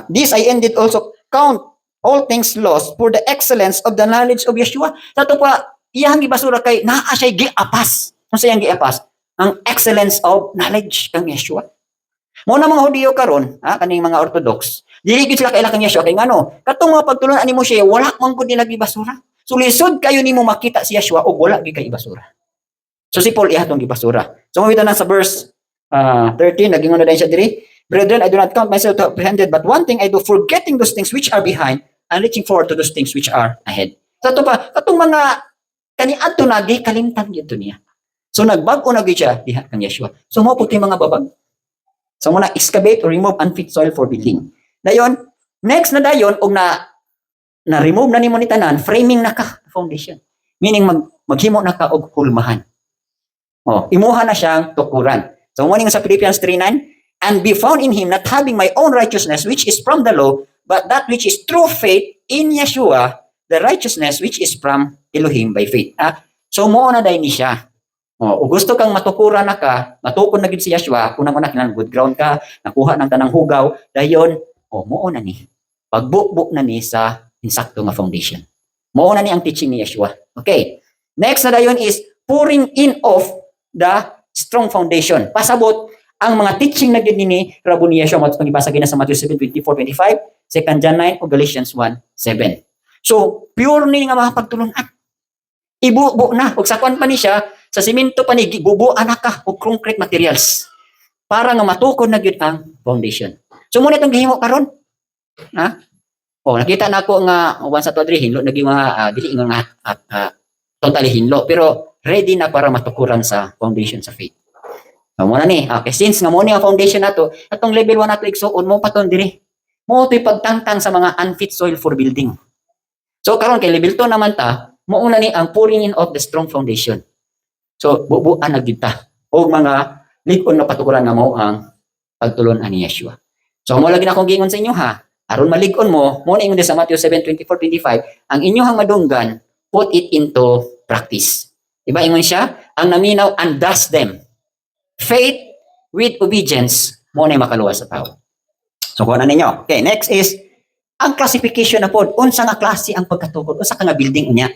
S1: this I ended also count all things lost for the excellence of the knowledge of Yeshua. Sa to pa iyang gibasura kay naa siya giapas. Unsa yang giapas? Ang excellence of knowledge kang Yeshua. Mo na mga Hudiyo karon, kaning mga Orthodox, dili gyud sila kaila kang Yeshua kay ngano? Katong mga pagtulon ani mo siya wala man gud nila gibasura. So lisod kayo nimo makita si Yeshua og wala gyud kay ibasura. So si Paul ihatong gibasura. So mabita na sa verse 13 nagingon na din siya diri, brethren, I do not count myself to apprehended, but one thing I do, forgetting those things which are behind and reaching forward to those things which are ahead. So ito pa, katong mga kaniadto na kalimtan gyud niya. So nagbag-o na gyud siya diha kang Yeshua. So mo puti mga babag. So mo na excavate or remove unfit soil for building. Dayon, next na dayon og na remove na nimo ni tanan, framing na ka foundation. Meaning maghimo na ka og hulmahan. Imuha na siyang tukuran. So mo sa Philippians 3:9, and be found in him, not having my own righteousness which is from the law, but that which is through faith in Yeshua, the righteousness which is from Elohim by faith. So mo na dahil ni siya. O gusto kang matukuran na ka, matukon na gid si Yeshua, kunang-una kinang good ground ka, nakuha ng tanang hugaw, dayon mo na ni. Pagbukbuk na ni sa insakto nga foundation. Mo na ni ang teaching ni Yeshua. Okay. Next na dayon is pouring in of the strong foundation. Pasabot ang mga teaching na gid ni Rabo ni Yeshua, mo pangibasa gina sa Matthew 7:24-25, 2 John 9 o Galatians 1:7. So pure ni nga mga pagtulunan. Ibubo na ug sakwan pa ni siya sa simento pa ni gibubuan na ka og concrete materials para nga matukod na gyud ang foundation. So muna itong gihimo karon. Nakita na ako nga once sa tuadri hinlo naging mga dili nga totally hinlo pero ready na para matukuran sa foundation sa faith. So muna ni, okay, since nga mo ni ang foundation nato, atong level 1 nato igsuon mo paton diri. Mo to'y pagtangtang sa mga unfit soil for building. So karon kay level 2 naman ta, mauna ni ang pouring in of the strong foundation. So, bubuan na kita. O mga likon na patukuran nga mo ang pagtulon ani Yeshua. So, mo lagi na akong gingon sa inyo ha. Aron malikon mo, mo na ingon sa Matthew 7:24-25, ang inyong madunggan, put it into practice. Diba ingon siya? Ang naminaw, undoes them. Faith with obedience, mo na makaluwas sa tao. So, kuha na ninyo. Okay, next is, ang classification na po, unsa nga klase ang pagkatukod, unsa ka nga building unya.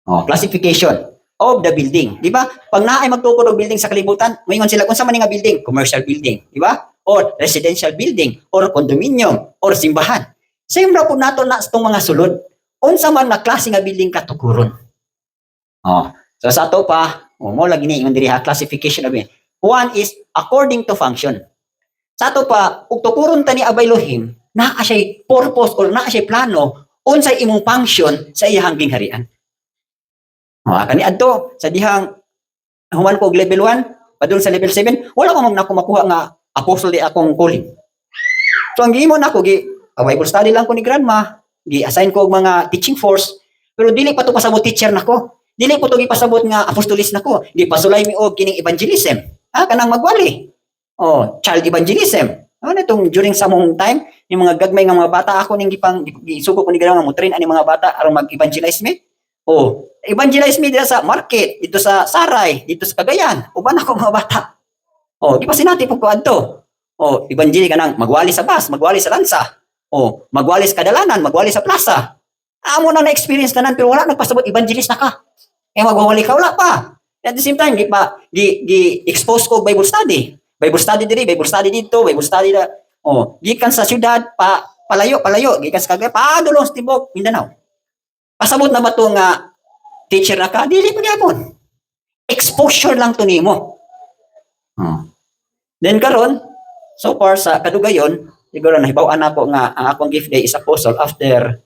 S1: Classification of the building, di ba? Pag naay magtukod og building sa kalibutan, moingon sila unsa man nga building, commercial building, di ba? Or residential building, or condominium, or simbahan. Same ra po nato na itong mga sulod. Unsa man na klase nga building katukuron. So sa ato pa, mo lagi ni ingon diri ha, classification of it. One is according to function. Sa ato pa, ug tukuron ta ni Abay Elohim, naa siya purpose or naa siya plano unsay imong function sa iyang gingharian. Kani adto sa dihang human ko level 1 padung sa level 7 wala ko man ako makuha nga apostle di akong calling. So ang gihimo nako Bible study lang ko ni grandma, gi-assign ko og mga teaching force, pero dili pa to pasabot teacher nako. Dili po to gipasabot nga apostolis nako. Di pasulay mi og kining evangelism. Kanang magwali. Child evangelism. Ano itong during sa mong time, yung mga gagmay nga mga bata ako ning gisugo ko ni grandma mo train ani mga bata aron mag-evangelize me. Evangelize me dito sa market, dito sa Saray, dito sa Cagayan. Uban ako mga bata. Di pa sinati po ko adto. Evangelize ka nang magwali sa bus, magwali sa lansa. Magwali sa kadalanan, magwali sa plaza. Amo na na-experience na nan, pero wala nagpasabot evangelist na ka. Magwawali ka, wala pa. At the same time, gi-expose ko Bible study. Bible study diri, Bible study dito, Bible study na. Gikan sa syudad, palayo. Gikan sa Cagayan, padulong sa Tibok, Mindanao. Pasabot na ba ito nga teacher na ka? Dili pa gyapon. Exposure lang to nimo. Then karon, so far sa kadugayon, siguro nahibaw-an ako nga ang akong gift day is apostle after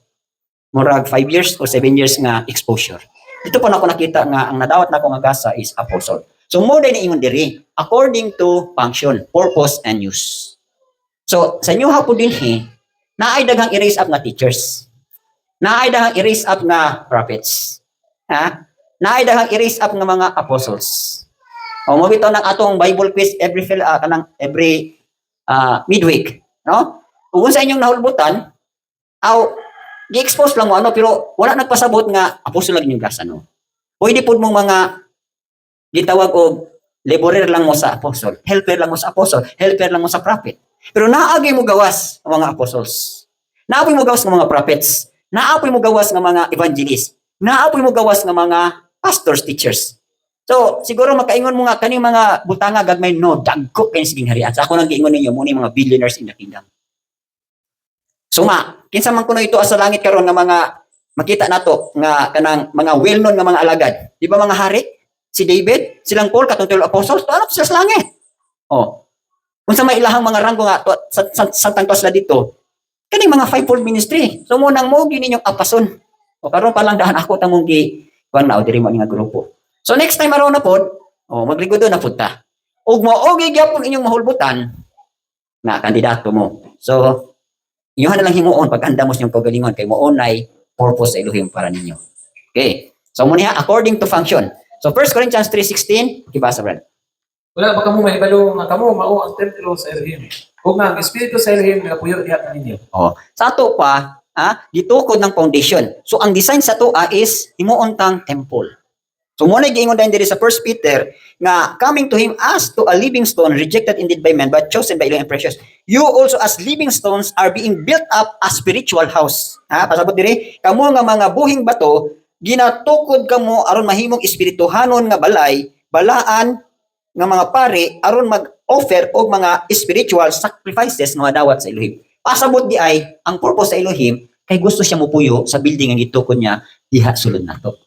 S1: murag 5 years or 7 years nga exposure. Dito pa na ako nakita nga ang nadawat na ako nga gasa is apostle. So mo din ingon diri according to function, purpose and use. So sa inyo hapon din naay daghang i-raise up nga teachers. Naay daghang i-raise up nga prophets. Naay daghang i-raise up nga mga apostles. Mo bitaw ng atong Bible quiz every midweek, no? Kung sa inyong nahulbutan, gi-expose lang mo pero wala nagpasabot nga apostol lang yung gasa, no? Pwede pud mong mga gitawag og laborer lang mo sa apostol, helper lang mo sa apostol, helper lang mo sa prophet. Pero naagi mo gawas ang mga apostles. Naapoy mo gawas ng mga prophets. Naapoy mo gawas ng mga evangelist. Naapoy mo gawas ng mga pastors, teachers. So, siguro makaingon mo nga kaning mga butanga gagmay no, dagko kayo sa gingharian. Sa ako nang giingon ninyo, muna mga billionaires in the kingdom. So kinsa man kuno ito asa langit karon nga mga makita nato nga kanang mga well-known nga mga alagad. Di ba mga hari? Si David, silang Paul, katong tulo apostles, to sila sa langit. Unsa may ilahang mga ranggo nga sa tangtos la dito. Kaning mga fivefold ministry. So munang mo gininyong apason. Karon pa lang dahan ako tamong kuan na diri mo nga grupo. So next time aron na pod, magligodo na pud ta. Ug mao gyapon inyong mahulbutan na kandidato mo. So inyo na lang himuon pag andamos yung kagalingon kay mo onay purpose sa Elohim para ninyo. Okay. So muna according to function. So 1 Corinthians 3:16, kibasa Brad.
S2: Wala ba kamo mahibalo nga kamo mao ang templo sa Elohim. Ug nga ang espiritu sa Elohim nagapuyo diha kaninyo.
S1: Oh, sa ato pa, gitukod ng foundation. So ang design sa to is himuon tang temple. So mo na giingon din diri sa 1 Peter nga coming to him as to a living stone rejected indeed by men but chosen by Elohim and precious. You also as living stones are being built up a spiritual house. Pasabot diri kamo nga mga buhing bato ginatukod kamo aron mahimong espirituhanon nga balay, balaan nga mga pari aron mag-offer og mga spiritual sacrifices nga dawat sa Elohim. Pasabot di ay ang purpose sa Elohim kay gusto siya mupuyo sa building nga gitukod niya diha sulod nato.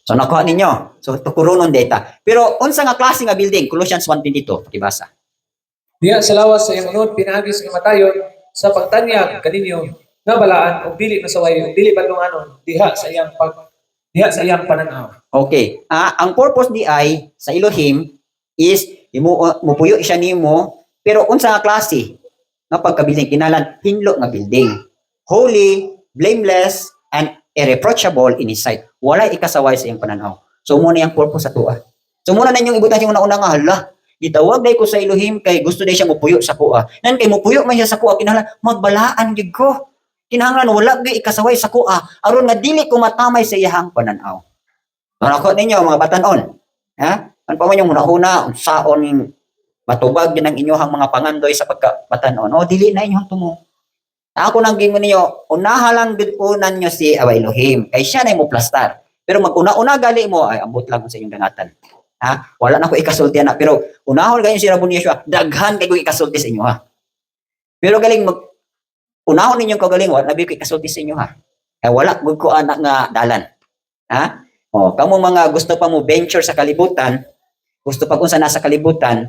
S1: So nakuha ninyo. So tukuronon data. Pero unsa nga klase nga building? Colossians 1:22, pakibasa.
S2: Diha sa lawas sa iyong unod pinagis nga matayon sa pagtanyag kaninyo nga balaan ug dili masaway ug dili balunganon diha sa iyang pananaw.
S1: Okay. Ang purpose di ay sa Elohim is mupuyo siya nimo pero unsa nga klase nga pagka-building kinalan hinlo nga building. Holy, blameless, and irreproachable in His sight. Wala ikasaway sa iyang pananaw. So muna yung purpose sa tuwa. So muna na yung ibutan yung una nga hala. Gitawag day ko sa Elohim kay gusto day siya mupuyo sa kuha. Nan kay mupuyo man siya sa kuha kinahanglan magbalaan gyud ko. Kinahanglan wala gyud ikasaway sa kuha aron nga dili ko matamay sa iyang pananaw. Ano ninyo mga batan-on? Ano pa man yung una-una unsaon ning matubag din ang inyohang mga pangandoy sa pagkabatan-on. O dili na inyong tumo. Ako nang gingon niyo, unaha lang unan niyo si Elohim. Kay siya na mo plastar. Pero mag-una-una gali mo ay ambot lang sa inyong dangatan. Wala na ko ikasulti na pero unahon gayon si Rabon Yeshua, daghan kay ko ikasulti sa inyo Pero galing unahon ninyo ko galing wala ko ikasulti sa inyo Kay wala gud ko anak nga dalan. Kamo mga gusto pa mo venture sa kalibutan, gusto pa kung sa nasa kalibutan,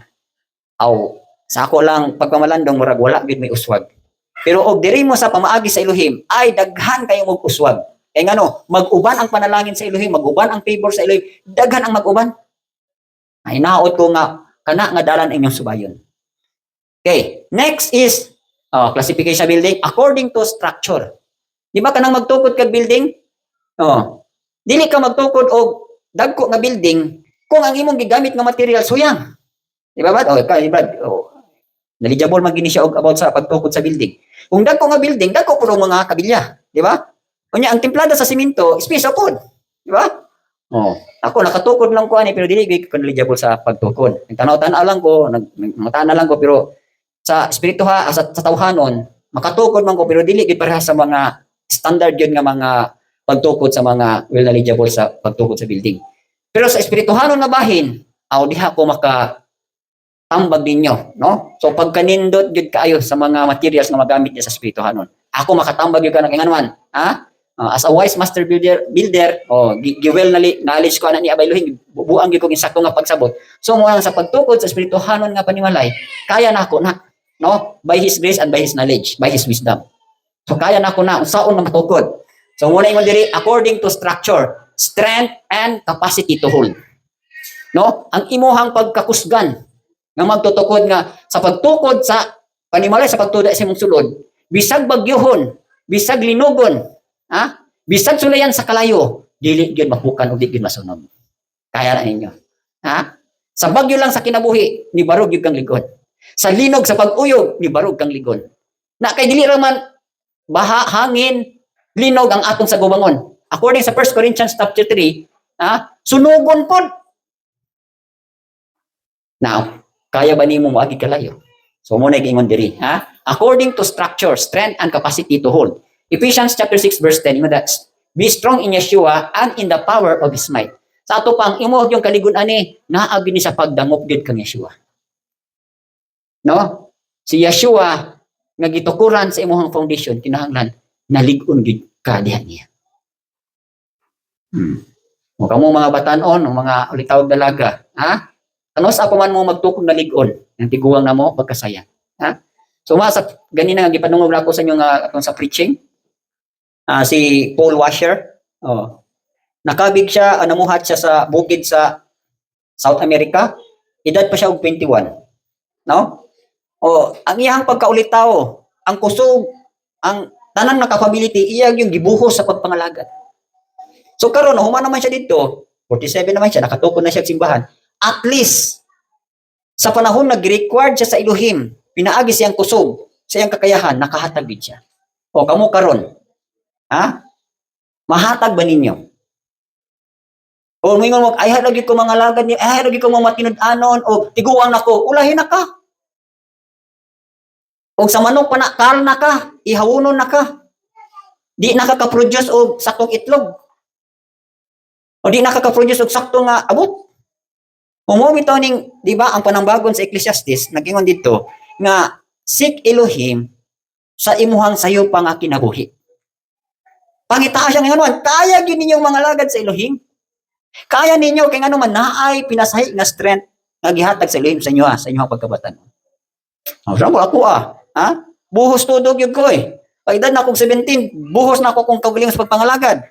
S1: sa ako lang pagpamalandong murag wala gid may uswag. Pero og diri mo sa pamaagi sa Elohim ay daghan kayong mag-uswag. Kay ngano, mag-uban ang panalangin sa Elohim, mag-uban ang favor sa Elohim, daghan ang mag-uban. Ay naot ko nga kana nga dalan inyong subayon. Okay, next is classification building according to structure. Di ba kanang magtukod kag building? Dili ka magtukod og dagko nga building kung ang imong gigamit nga material suyang. Di ba? Brad, knowledgeable man gini siya about sa pagtukod sa building. Kung dagko nga building, dagko puro mga kabilya, di ba? Kunya ang templada sa semento, space pod, di ba? Ako nakatukod lang ko ani pero dili ko knowledgeable sa pagtukod. Nagtanaw-tanaw lang ko, nagmata lang ko pero sa espiritu sa tawhanon, makatukod man ko pero dili gid parehas sa mga standard yun nga mga pagtukod sa mga well knowledgeable sa pagtukod sa building. Pero sa espirituhanon nga bahin, diha ko tambag ninyo, no? So pagkanindot gyud kaayo sa mga materials nga magamit niya sa espirituhanon. Ako makatambag gyud kanang inganuan, as a wise master builder, giwel knowledge ko ana ni Abay Elohim, buang gyud ko insakto nga pagsabot. So mo sa pagtukod sa espirituhanon nga panimalay, kaya nako na, no? By His grace and by His knowledge, by His wisdom. So kaya nako na unsaon na matukod. So muna ingon diri according to structure, strength and capacity to hold. No? Ang imuhang pagkakusgan nga magtutukod nga sa pagtukod sa panimalay sa pagtuda sa imong sulod, bisag bagyohon, bisag linugon, bisag sulayan sa kalayo, dili gyud mapukan ug dili gyud masunog. Kaya na ninyo. Sa bagyo lang sa kinabuhi, ni barog gyud kang ligon. Sa linog sa pag-uyog, ni barog kang ligon. Na kay dili ra man baha, hangin, linog ang atong sa gubangon. According sa 1 Corinthians chapter 3, sunugon pod. Now, kaya ba nimo moagi kalayo? So mo na giingon diri, according to structure, strength and capacity to hold. Ephesians chapter 6 verse 10, that be strong in Yeshua and in the power of His might. Sa ato pang imo yung kaligon ani, naagi ni sa pagdangop gid kang Yeshua. No? Si Yeshua nga gitukuran sa imong foundation kinahanglan nalig-on gid ka diha niya. Mo kamo mga batan-on, mga ulitaw dalaga, ano sa man mo magtukod na lig-on, ang tiguang na mo pagkasaya. So sa ganina nga gipanungog ako sa inyo nga atong sa preaching. Si Paul Washer, nakabig siya, namuhat siya sa bukid sa South America. Edad pa siya og 21. No? Ang iyang pagkaulitaw, ang kusog, ang tanang na capability, iya yung gibuhos sa pagpangalagat. So karon human naman siya dito, 47 naman siya, nakatukod na siya sa simbahan. At least, sa panahon nag-required siya sa Elohim, pinaagi siyang kusog, sa iyang kakayahan, nakahatag din siya. O, kamo karon, ha? Mahatag ba ninyo? O, mingon mo, ay lagi ko mga lagad niya, ay lagi ko mga matinud-anon, o tiguang nako, ulahin na ka. O sa manok pa na, kal na ka, ihawunon na ka. Di nakaka-produce og saktong itlog. O di nakaka-produce og saktong nga abot. Umumito ning, di ba, ang panambagon sa Ecclesiastes, nagingon dito, nga, seek Elohim sa imuhang sayo pa nga kinabuhi. Pangita siya ngayon, kaya gid ninyo mga lagad sa Elohim. Kaya ninyo, kay ano man, naay pinasahi nga strength, nga gihatag sa Elohim sa inyo, sa inyong pagkabatan. Ako ha? Buhos tudog yun ko eh. Pag edad na akong 17, buhos na ako kung kagaling sa pagpangalagad.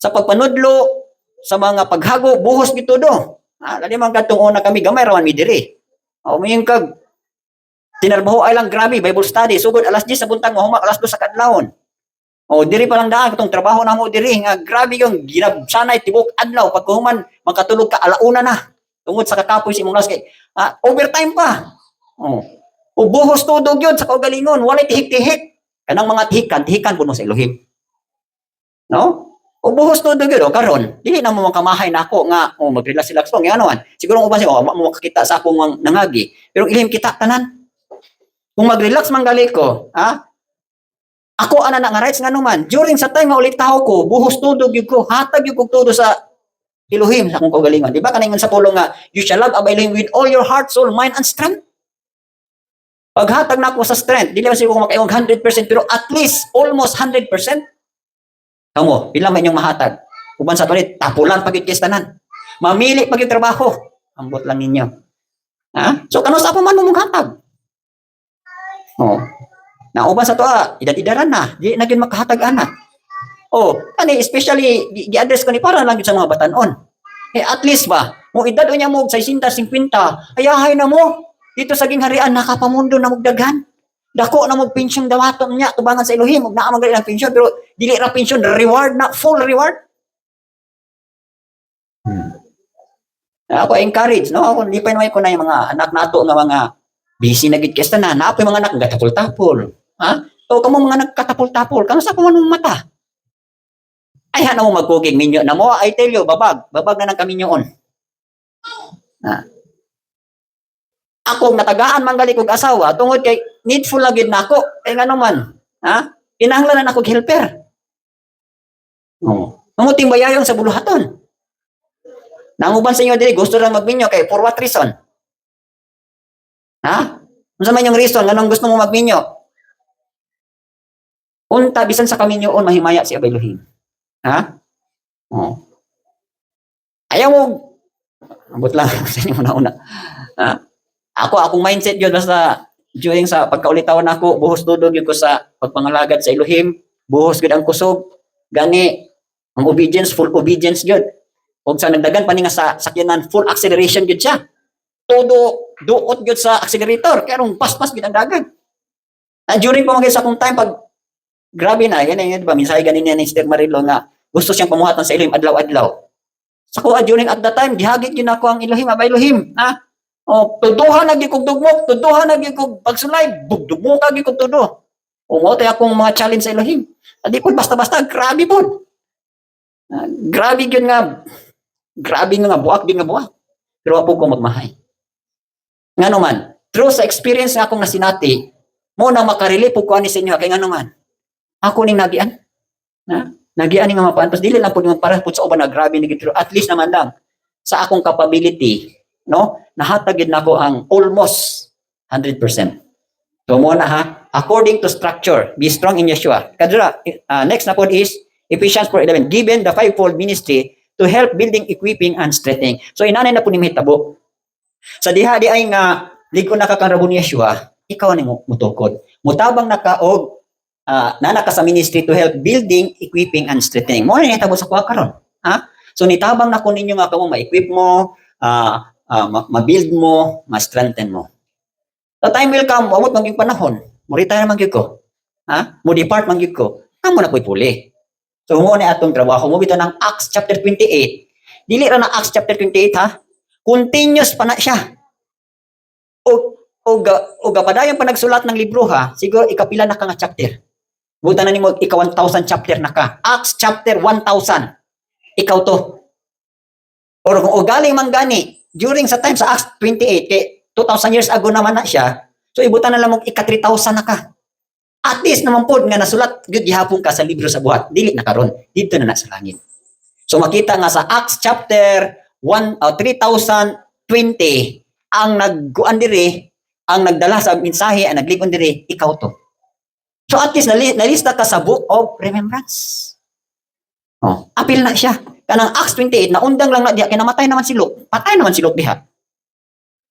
S1: Sa pagpanudlo, sa mga paghago, buhos gito do. Lali man katong una kami, gamay raman mi diri. Umayong kag, tinarbaho ay lang grabe, Bible study. Sugod alas 10 sa buntag, mahumak alas 2 sa kadlawon. Diri pa lang daan, katong trabaho na mo diri. Nga grabe yung ginabsanay, tibok adlaw. Pag kuhuman, makatulog ka, alauna na. Tungod sa kakapoy si mong las kay, overtime pa. Buhos tudog yun sa kaugalingon, walay tihik-tihik. Kanang mga tihikan puno sa Elohim. No? Buhos tudog yun, karon, dili na mo kamahay na ako nga, mag-relax-relax po, nga naman. Siguro uban siya, mo makakita sa akong nangagi. Pero Elohim kita tanan. Kung mag-relax manggali ko, ako ana na nga rights nga naman, during sa time nga ulit tao ko, buhos tudog yun ko, hatag yun ko todo sa Elohim sa akong kaugalingon. Di ba kaningon sa pulong nga, you shall love Elohim with all your heart, soul, mind, and strength. Paghatag na ako sa strength, dili man siguro makayong 100%, pero at least, almost 100%. Kamo, pila man inyong mahatag. Uban sa palit, tapulan pag tanan. Mamili pag trabaho. Ambot lang ninyo. So, kano sa man mong hatag? Na uban sa to, idad-idaran na. Di na gyud makahatag ana. Especially, i-address ko ni para lang sa mga batanon. At least ba, mo edad unya mo 60, 50, ayahay na mo. Dito sa gingharian, nakapamundo na magdaghan. Dako na magpensyong dawaton niya, tubangan sa Elohim, huwag na magaling ang pensyon, pero dili ra pensyon, reward na, full reward. Ako encourage, no? Ako, lipay naman ko na yung mga anak nato nga mga busy na gid na, napo yung mga anak, gatapol-tapol. Kamo mga nagkatapol-tapol, kano sa kumanong mata? Ay, hana mo magkuging minyo na mo, I tell you, babag na ng kaminyoon. Ako natagaan manggali kog asawa tungod kay needful na gid nako kay ngano man kinahanglan na ako helper. Mamuting bayayon sa buluhaton. Nanguban sa inyo dili gusto lang magminyo kay for what reason? Unsa man yung reason nganong gusto mo magminyo? Unta bisan sa kaminyoon mahimaya si Elohim. Ayaw mo ambot lang sa inyo una. Akong mindset yun, basta during sa pagkaulitawan ako, buhos tudog yun ko sa pagpangalagad sa Elohim, buhos yun ang kusog, gani, ang obedience, full obedience yun. Huwag sa nagdagan pa nga sa sakyanan, full acceleration yun siya. Todo, duot yun sa accelerator, kaya nung pas-pas yun ang dagan. During pa sa akong time, pag grabe na, yan ba, minsan ganin yan ni Sister Marilo nga, gusto siyang pamuhatan sa Elohim, adlaw-adlaw. Sa kuha, during at that time, gihagit yun ako ang Elohim, Elohim, tuduhan na gikog dugmok, tuduhan na gikog pagsulay, dugmok ka gikog tudo. Mo tay akong mga challenge sa Elohim. Adi pud basta-basta grabe pud. Grabe gyud nga buak gyud nga buak. Pero apo ko magmahay. Ngano man, through sa experience nga akong nasinati, mo na makarelate pud ko ani sa inyo kay ngano man. Ako ning nagian. Nagian nga mapantos dili lang pud para pud sa uban na grabe ni gid, at least naman lang sa akong capability, no? Nahatagid na ko ang almost 100%. So mo na according to structure, be strong in Yeshua. Kadra, next na po is Ephesians 4:11, given the fivefold ministry to help building, equipping, and strengthening. So inanay na po ni mahitabo. Sa diha di ay nga ligo nakakanrabo ni Yeshua, ikaw ni mutukod. Mutabang nakaog naka sa ministry to help building, equipping, and strengthening. Mo ni hitabo sa kuha karon. So nitabang na ko ninyo nga kamo ma-equip mo, ma-build mo, ma-strengthen mo. The time will come, amot maging panahon, mo retire man gyud ko. Mo depart man gyud ko. Amo na ko'y puli. So mo ni atong trabaho mo bitaw ng Acts chapter 28. dili ra na Acts chapter 28 ha. Continuous pa na siya. O gapadayon pa nagsulat ng libro ha, siguro ikapila na ka nga chapter. Buta na nimo ika 1,000 chapter na ka. Acts chapter 1,000. Ikaw to. Or kung ugaling man gani, during sa time sa Acts 28, kay 2,000 years ago naman na siya, so ibutan na lang mo ika 3,000 na ka. At least naman po nga nasulat, good gihapon ka sa libro sa buhat, dili na karon, dito na sa langit. So makita nga sa Acts chapter 3020, ang nagguan diri, ang nagdala sa mensahe, ang nagligon diri, ikaw to. So at least nalista ka sa book of remembrance. Oh, apil na siya. Kanang Acts 28 naundang lang na diha kay namatay naman si Luke. Patay naman si Luke diha.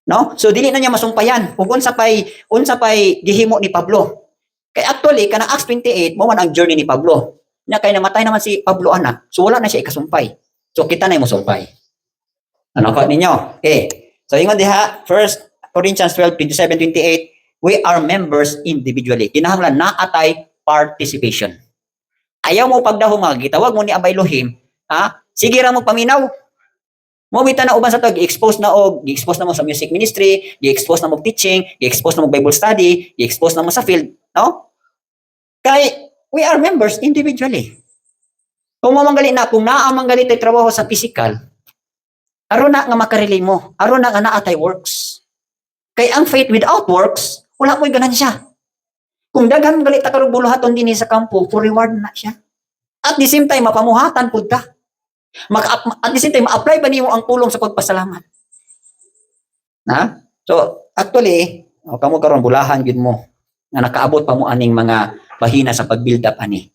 S1: No? So dili na niya masumpayan kung unsa pay gihimo ni Pablo. Kay actually kanang Acts 28 mo man ang journey ni Pablo. Nya kay namatay naman si Pablo ana. So wala na siya ikasumpay. So kita na mo sumpay. Ano ko ninyo? Okay. So ingon diha 1 Corinthians 12:27-28, we are members individually. Kinahanglan na atay participation. Ayaw mo pagdahom gitawag mo ni Abay Elohim, ha? Sige ra mo paminaw. Mo bita na uban sa to, gi-expose na mo sa music ministry, gi-expose na mo teaching, gi-expose na mo Bible study, gi-expose na mo sa field, no? Kay we are members individually. Kung mamanggali na, kung naamanggali tay trabaho sa physical, aron na nga makarelay mo, aron na nga naatay works. Kay ang faith without works, wala ko'y ganansya. Kung daghan galit ta karong buluhaton dinhi sa kampo, for reward na siya. At the same time mapamuhatan pud ka. At the same time ma-apply ba nimo ang pulong sa pagpasalamat? Na? So actually, kamo karon bulahan gyud mo nga nakaabot pa mo aning mga bahina sa pag-build up ani.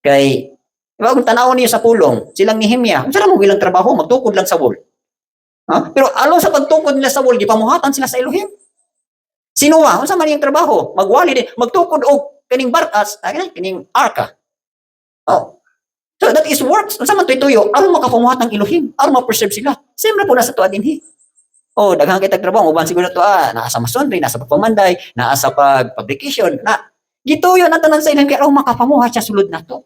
S1: Kay diba, kung tanawon niyo sa pulong, silang Nehemia, unsa mo ilang trabaho, magtukod lang sa wall. Ha? Pero along sa pagtukod nila sa wall, gipamuhatan sila sa Elohim. Sinuwa, unsa man yung trabaho? Magwali din, magtukod og kaning barkas, kaning arka. Oh. So that is works. Unsa man tuyo, aron makapamuhat ng Elohim, aron ma-preserve sila. Siyempre po nasa tuwa dinhi. Oh, daghang kita trabaho, uban siguro to naa sa masonry, nasa pagpamanday, naa sa pag-publication, na gituyo na tanan sa ilang kay aron makapamuhat siya sulod nato.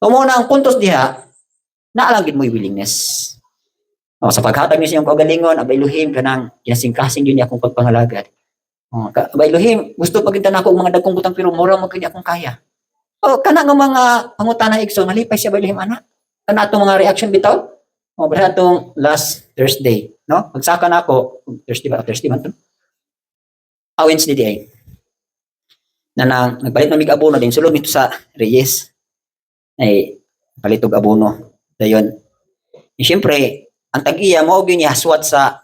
S1: Umo na ang puntos diha, naalang gid mo willingness. Oh, sa paghatag niya siyang kaugalingon, Abay Elohim, kanang kinasingkasing yun niya akong pagpangalagad. Oh, Abay Elohim, gusto pagkinta na ako mga dagkong butang pero mura mo kanya akong kaya. Oh, kana nga mga pangutana igso, nalipay siya Abay Elohim, anak. Kana itong mga reaction bitaw. Oh, basta itong last Thursday, no? Magsaka na ako, Thursday man ito? Wednesday di ay. Na nagpalit ng mig abono din, sulod nito sa Reyes. Ay, palitog abono. Dayon. Siyempre, ang tag-iya mo og haswat sa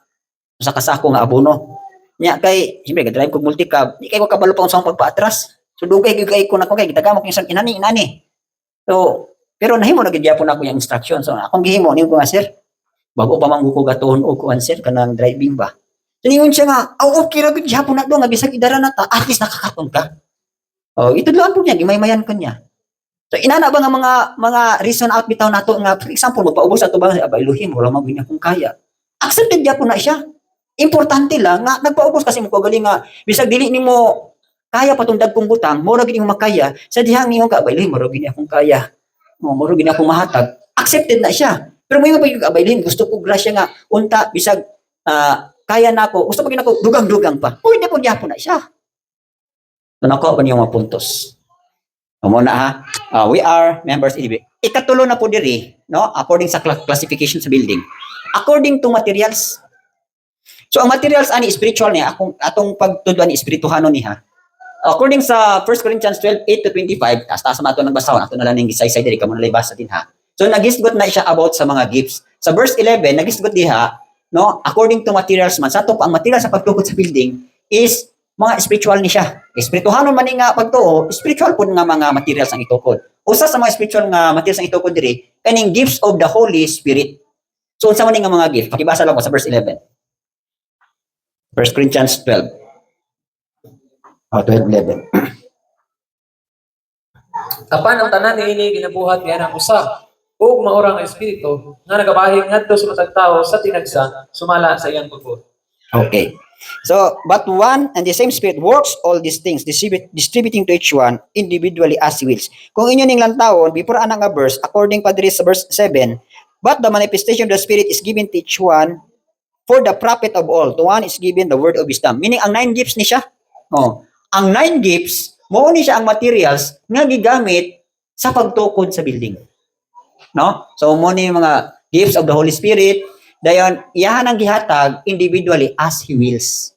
S1: kasako nga abono. Nya kay siyempre drive ko multicab, di kay ko kabalo pa unsang pagpaatras. So dugay kay ko na ko kay gitagamok isang inani. So pero nahimo na gid gyapon ako yung instruction. So akong gihimo ni ko nga sir. Bago pa man ko gatuhon og kuan sir kanang driving ba. So ningon siya nga, okay ra gid gyapon na do nga bisag idara na ta, at least nakakaton ka. Oh, ito lang po niya, gimay-mayan ko niya. So inana ba nga mga reason out bitaw nato nga for example magpaubos ato ba Abay Elohim wala man ginya kung kaya. Accepted gyapon na siya. Importante lang nga nagpaubos kasi mo galing nga bisag dili nimo kaya patong dagkong butang, mura gid mo makaya sa dihang niyo ka Abay Elohim mura gid akong kaya. Mura gid akong mahatag. Accepted na siya. Pero mo pa Abay Elohim gusto ko grasya nga unta bisag kaya nako, gusto pa gid ako dugang-dugang pa. Pwede po gyapon na siya. Nako ba niyo mga puntos? Muna ha, we are members individually. Ikatulo na po diri, no? According sa classification sa building. According to materials. So ang materials ani spiritual niya, atong pagtudlo ni espirituhano niya. According sa 1 Corinthians 12:8-25, taas na ato nang basahon, ato na lang ning gisaysay diri kamo na libasa din ha. So nagisgot na siya about sa mga gifts. Sa verse 11, nagisgot diha, no? According to materials man, sa to ang material sa pagtukod sa building is mga spiritual ni siya. Espirituhanon man nga pagtuo, spiritual pud nga mga materials ang itukod. Usa sa mga spiritual nga materials ang itukod diri kaning gifts of the Holy Spirit. So unsa man nga mga gift? Pakibasa lang ko sa verse 11. 1 Corinthians 12. 12:11.
S2: Apan ang tanan niini ginabuhat nga ang usa ug maorang espiritu nga nagabahig ngadto sa matag tawo sa tinagsa sumala sa iyang pagbuot.
S1: Okay. So, but one and the same Spirit works all these things, distributing to each one individually as he wills. Kung inyo ning lantawon, before anang nga verse, according pa diri sa verse 7, But the manifestation of the Spirit is given to each one for the profit of all. To one is given the word of wisdom. Meaning, ang 9 gifts ni siya. Oh, ang 9 gifts, mo ni siya ang materials nga gigamit sa pagtukod sa building. No? So, mo ni mga gifts of the Holy Spirit, dayon, iyahan ang gihatag individually as He wills.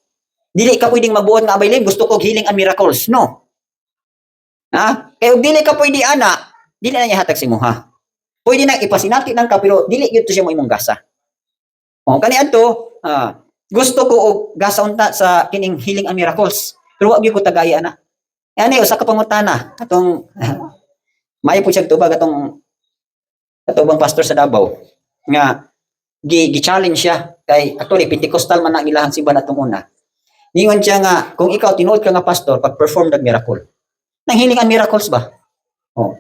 S1: Dili ka pwedeng magbuot nga abay gusto ko healing and miracles. No. Ha? Kaya dili ka pwede ana, dili na niya hatag si muha. Pwede na ipasinati ng ka, pero dili yun to siya mo imong gasa. O, kani ato, gusto ko og gasa unta sa kining healing and miracles. Pero wag gyud ko tagaya na. Ani usa ka pangutana atong maayo po siya tubag atong bang pastor sa Davao nga gi-challenge siya kay actually Pentecostal man ang ilahan simbahan atong una. Ningon siya nga kung ikaw tinuod ka nga pastor pag-perform ng miracle. Nang healing and miracles ba? Oh.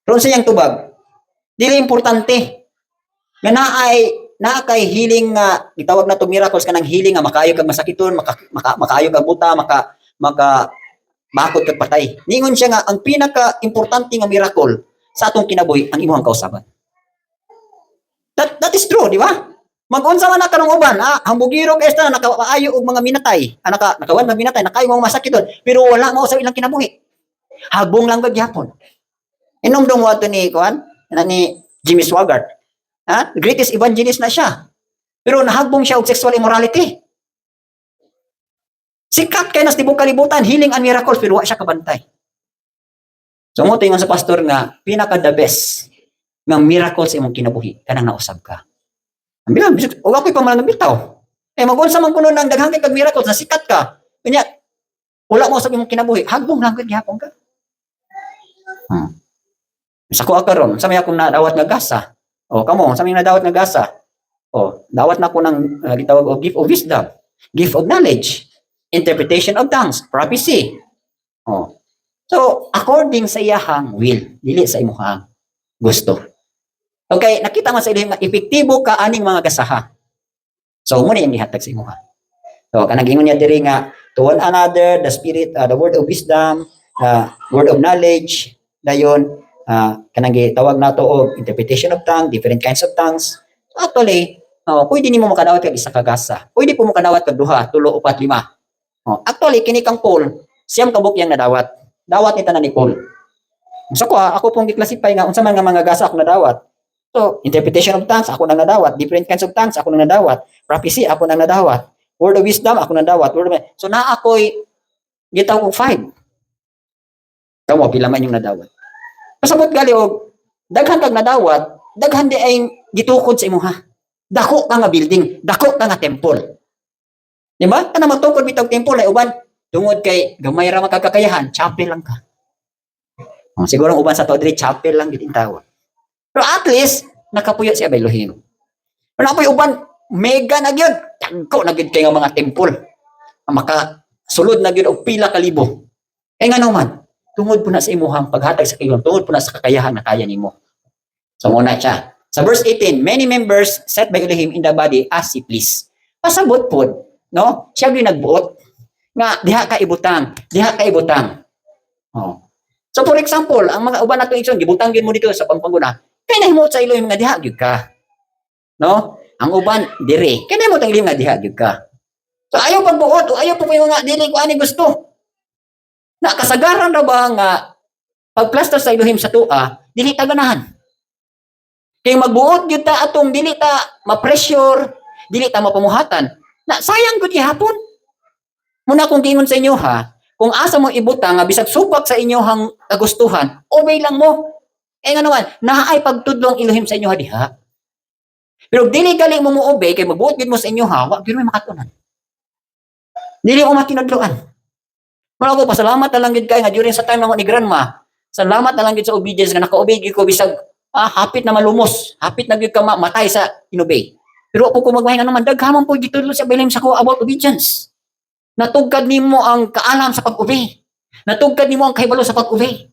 S1: Pero sa iyang tubag, dili importante nga naa kay healing nga gitawag na to miracles kanang healing nga makaayo kag masakiton, makaayo kag buta, maka bakod kag patay. Ningon siya nga ang pinaka importante nga miracle sa atong kinabuhi ang imong kausaban. That is true, di ba? Mag-unsa man na kanang uban, hambugiro kay esta nakaayo og mga minatay, nakawan mga minatay, nakayo mga masakiton, pero wala mo sa ilang kinabuhi. Hagbong lang gud gyapon. Inomdom mo ato ni ni Jimmy Swaggart. Greatest evangelist na siya. Pero nahagbong siya og sexual immorality. Sikat kay nas tibok kalibutan, healing and miracles, pero wa siya kabantay. So mo tingon sa pastor nga pinaka the best nga miracles imong kinabuhi kanang nausab ka. Ambilan, og ako'y pamalang bitaw. Mag-unsa man kuno nang daghang kag miracles na sikat ka. Kanya wala mo sa imong kinabuhi, hagbong lang gud gyapon ka. Sa ko karon, sa may akong nadawat nga gasa. O kamo, sa may nadawat nga gasa. O, dawat na ko ng gitawag og gift of wisdom, gift of knowledge, interpretation of tongues, prophecy. O. So, according sa iyahang will, dili sa imong gusto. Okay, nakita man sa ilahim nga epektibo ka aning mga gasaha. So, muna yung gihatag sa imuha. So, kanang ingon niya diri nga to one another, the spirit, the word of wisdom, word of knowledge, dayon kanang gitawag nato og interpretation of tongue, different kinds of tongues. So, actually, pwede nimo makadawat kag isa ka gasa. Pwede po mo kadawat kag duha, tulo, upat, lima. Actually, kini kang Paul, siyam kabuk yang nadawat. Dawat ni tanan ni Paul. So ako pong giklasify nga unsa man nga mga gasa ako nadawat. So, interpretation of tongues ako nang nadawat, different kinds of tongues ako nang nadawat, prophecy ako nang nadawat, word of wisdom ako nang nadawat. So na ako'y gitawag og 5. Kamo pila man yung nadawat. Pasabot gali og daghan kag nadawat, daghan di ay gitukod sa imuha. Dako ka nga building, dako ka nga temple. Di ba? Kana matukod bitog temple ay uban tungod kay gamay ra makakakayahan, chapel lang ka. Siguro uban sa to diri chapel lang gid tawag. Pero at least nakapuyo siya by Elohim. Pero napoy uban mega na gyud, tagko na gyud kay nga mga temple. Maka sulod na gyud og pila ka libo. Kay nga naman, tungod po na sa imuhang paghatag sa kayon, tungod po na sa kakayahan na kaya nimo. So muna siya. Sa verse 18, many members set by Elohim in the body as he please. Pasabot po, no? Siya gyud nagbuot nga diha ka ibutang, diha ka ibutang. Oh. So for example, ang mga uban nato igsoon gibutang gyud mo dito sa pangpangguna. Kay nahimo sa Elohim nga diha gyud ka. No? Ang uban dire. Kay nahimo tang Elohim nga diha gyud ka. So ayaw pagbuot, ayaw po yung mga dili ko ani gusto. Nakasagaran ra ba nga pagplaster sa Elohim sa tua, dili ta ganahan. Kay magbuot gyud ta atong dili ta ma-pressure, dili ta mapamuhatan. Na sayang gud gihapon. Muna kung gingon sa inyo kung asa mo ibutang nga bisag subak sa inyohang kagustuhan, obey lang mo. Nga naman, naay pagtudlong Elohim sa inyo diha. Pero dili galing mo obey kay magbuot gid mo sa inyo wa gyud may makatunan. Dili ko matinadloan. Muna ko pasalamat na lang gid kay nga during sa time ni grandma. Salamat na lang gid sa obedience nga naka-obey gid ko bisag hapit na malumos, hapit na gid ka matay sa inobey. Pero ako magmahinga naman daghamon po gitudlo sa Elohim sa ko about obedience. Natugkad nimo ang kaalam sa pag-obey. Natugkad nimo ang kahibalo sa pag-obey.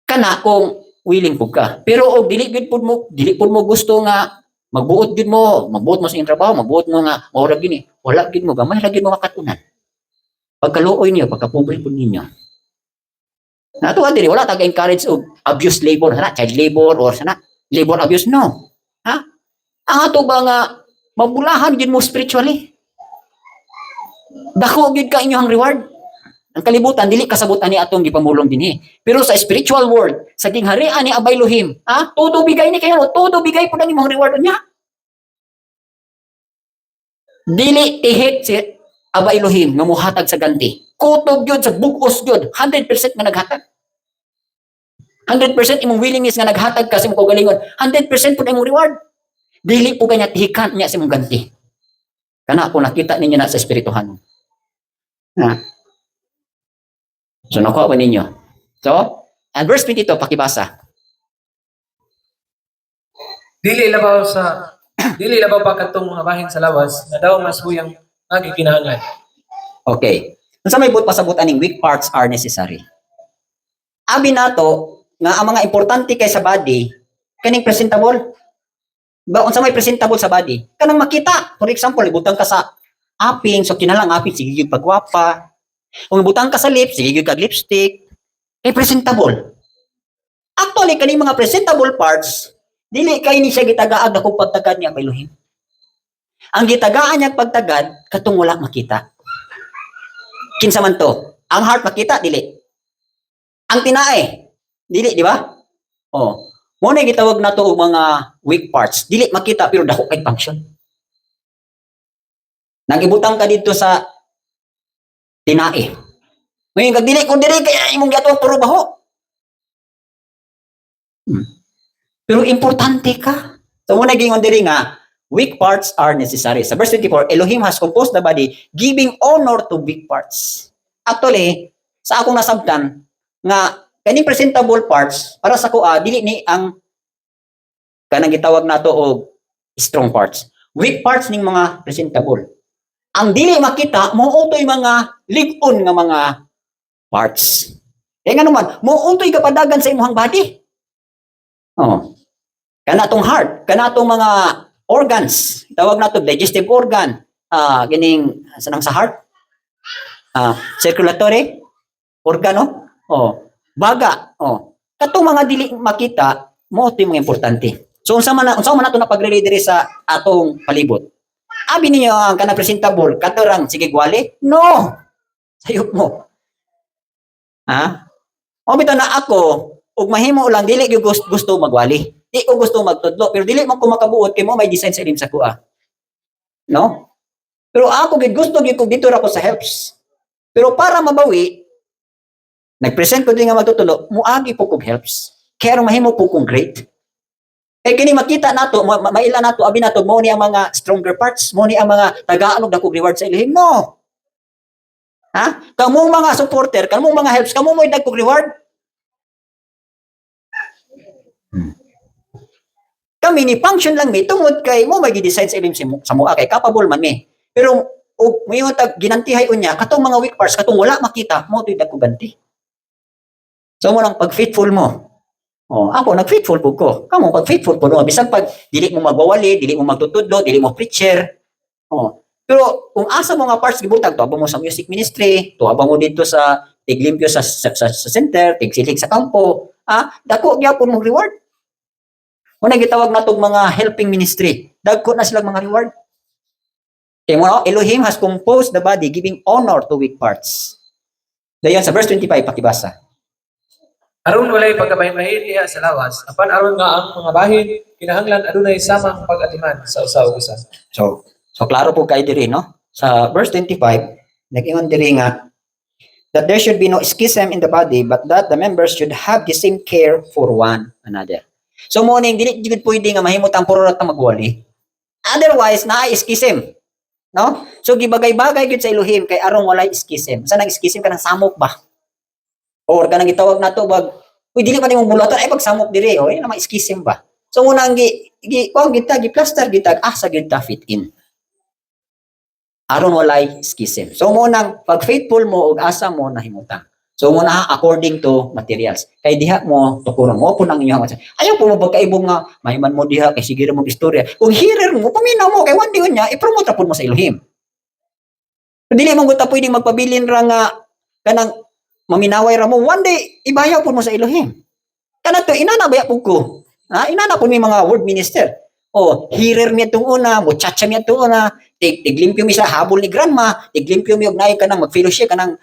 S1: Kana kung willing pud ka. Pero og dili pud mo gusto nga magbuot gid mo sa inyong trabaho, magbuot mo nga ora gini. Wala gid mo gamay ra gid mo makatunan. Pagkaluoy niyo, pagkapobre pud ninyo. Nato diri wala tag encourage og abuse labor, sana child labor or sana labor abuse, no. Ha? Ang ato ba nga mabulahan gid mo spiritually? Dako gid ka inyong reward. Ang kalibutan dili kasabutan ni atong gipamulong dinhi. Pero sa spiritual world, sa gingharian ni Abay Elohim, todo bigay ni kayo, todo bigay pud ang imong reward niya. Dili tihik si Abay Elohim nga mohatag sa ganti. Kutob gyud sa bugos gyud, 100% nga naghatag. 100% imong willingness nga naghatag kasi mo kagalingon, 100% pud imong reward. Dili po kanya tihikan niya sa imong ganti. Kana po nakita ninyo na sa espirituhan. So nakuha ba ninyo? So, and verse 22 pakibasa.
S2: Dili labaw pa kadtong mga bahin sa lawas na daw mas huyang nga gikinahanglan.
S1: Okay. Unsa may but pasabot aning weak parts are necessary. Abi nato nga ang mga importante kay sa body kaning presentable. Ba unsa may presentable sa body? Kanang makita. For example, ibutang ka sa aping, so kinalang aping sige gyud pagwapa. Kung ibutang ka sa lips, sige gyud kag lipstick. Presentable. Actually kaning mga presentable parts dili kay ni siya gitagaag dako pagtagad niya kay Elohim. Ang gitagaan niya pagtagad katong wala makita. Kinsa man to? Ang heart makita dili. Ang tinae dili, di ba? Oh. Mo na gitawag nato og mga weak parts. Dili makita pero dako kay function. Nagibutang ka dito sa tinae. Ngayon kag dili ko diri kay imong giato puro baho. Pero importante ka. So mo naging diri nga weak parts are necessary. Sa verse 24, Elohim has composed the body, giving honor to weak parts. Actually, sa akong nasabtan nga kaning presentable parts para sa kuha dili ni ang kanang gitawag nato og strong parts. Weak parts ning mga presentable. Ang dili makita mo utoy mga lig-on nga mga parts. Kaya nga naman, mo utoy kapadagan sa imong body. Oh. Kana tong heart, kana tong mga organs, tawag nato digestive organ, gining sanang sa heart. Circulatory organo. Oh. Baga, katong mga dili makita, mo ito mga importante. So, unsa man nato na pag-relay diri sa atong palibot? Abi niyo ang kana presentable, katorang sige gwali? No! Sayop mo. O bitaw na ako, ug mahimo lang, dili ko gusto magwali. Di ko gusto magtudlo, pero dili man ko makabuot, kay mo may design sa ilim sa kuha. No? Pero ako, gusto ko dito ako sa helps. Pero para mabawi, nag-present ko din nga magtutulo, muagi po kong helps. Kaya mahimo po kong great. Eh kini makita nato, maila nato, abi nato, mo ni ang mga stronger parts, mo ni ang mga taga-anog dako reward sa Elohim. No! Kamong mga supporter, kamong mga helps, kamong mo dagkog reward. Kami ni function lang mi, tungod kay mo may gi-design sa Elohim sa mua, kay capable man mi. Pero, may tag ginantihay unya, katong mga weak parts, katong wala makita, mo ito'y dagkog ganti. So mo lang pag faithful mo. Ako nag-faithful po ko. Kamo pag faithful po no, bisan pag dili mo magwawali, dili mo magtutudlo, dili mo preacher. Pero kung asa mo nga parts gibutang to, abang mo sa music ministry, to abang mo dito sa tiglimpyo sa center, tigsilig sa kampo, dako gyapon mo reward. Una gitawag natog mga helping ministry. Dagko na silang mga reward. Kaya mo Elohim has composed the body giving honor to weak parts. Dayon sa verse 25 pakibasa.
S2: Aron walay pagkabahin-bahin diha sa lawas, apan aron nga ang mga bahin kinahanglan adunay samang pag-atiman sa usa ug usa.
S1: So klaro po kayo diri no? Sa verse 25, nag-ingon diri nga that there should be no schism in the body, but that the members should have the same care for one another. So mo ning dili jud pwede nga mahimot ang puro ta magwali. Otherwise naay schism. No? So gibagay-bagay gyud sa Elohim kay aron walay schism. Sa nang schism kanang samok ba? Or kanang gitawag nato bag, uy dili man imong bulatan ay pagsamok diri, na may schism ba. So unang gi-plaster gitag asa gyud ta fit in. Aron walay schism. So mo nang pag faithful mo og asa mo nahimutang. So mo na according to materials. Kay diha mo tukuron mo po nang inyong ayaw po mo pagkaibong nga mahiman mo diha kay sige mo istorya. Kung hearer mo paminaw mo kay one day nya i-promote ra pud mo sa Elohim. Dili mo guta pwedeng magpabilin ra nga kanang maminaway ra mo one day ibayaw pud mo sa Elohim. Kana to inanabaya pud ko. Inana po may mga word minister. Hearer mi itong una, muchacha mi itong una, tiglimpyo mi sa habol ni grandma, tiglimpyo mi og naay ka nang mag-fellowship ka nang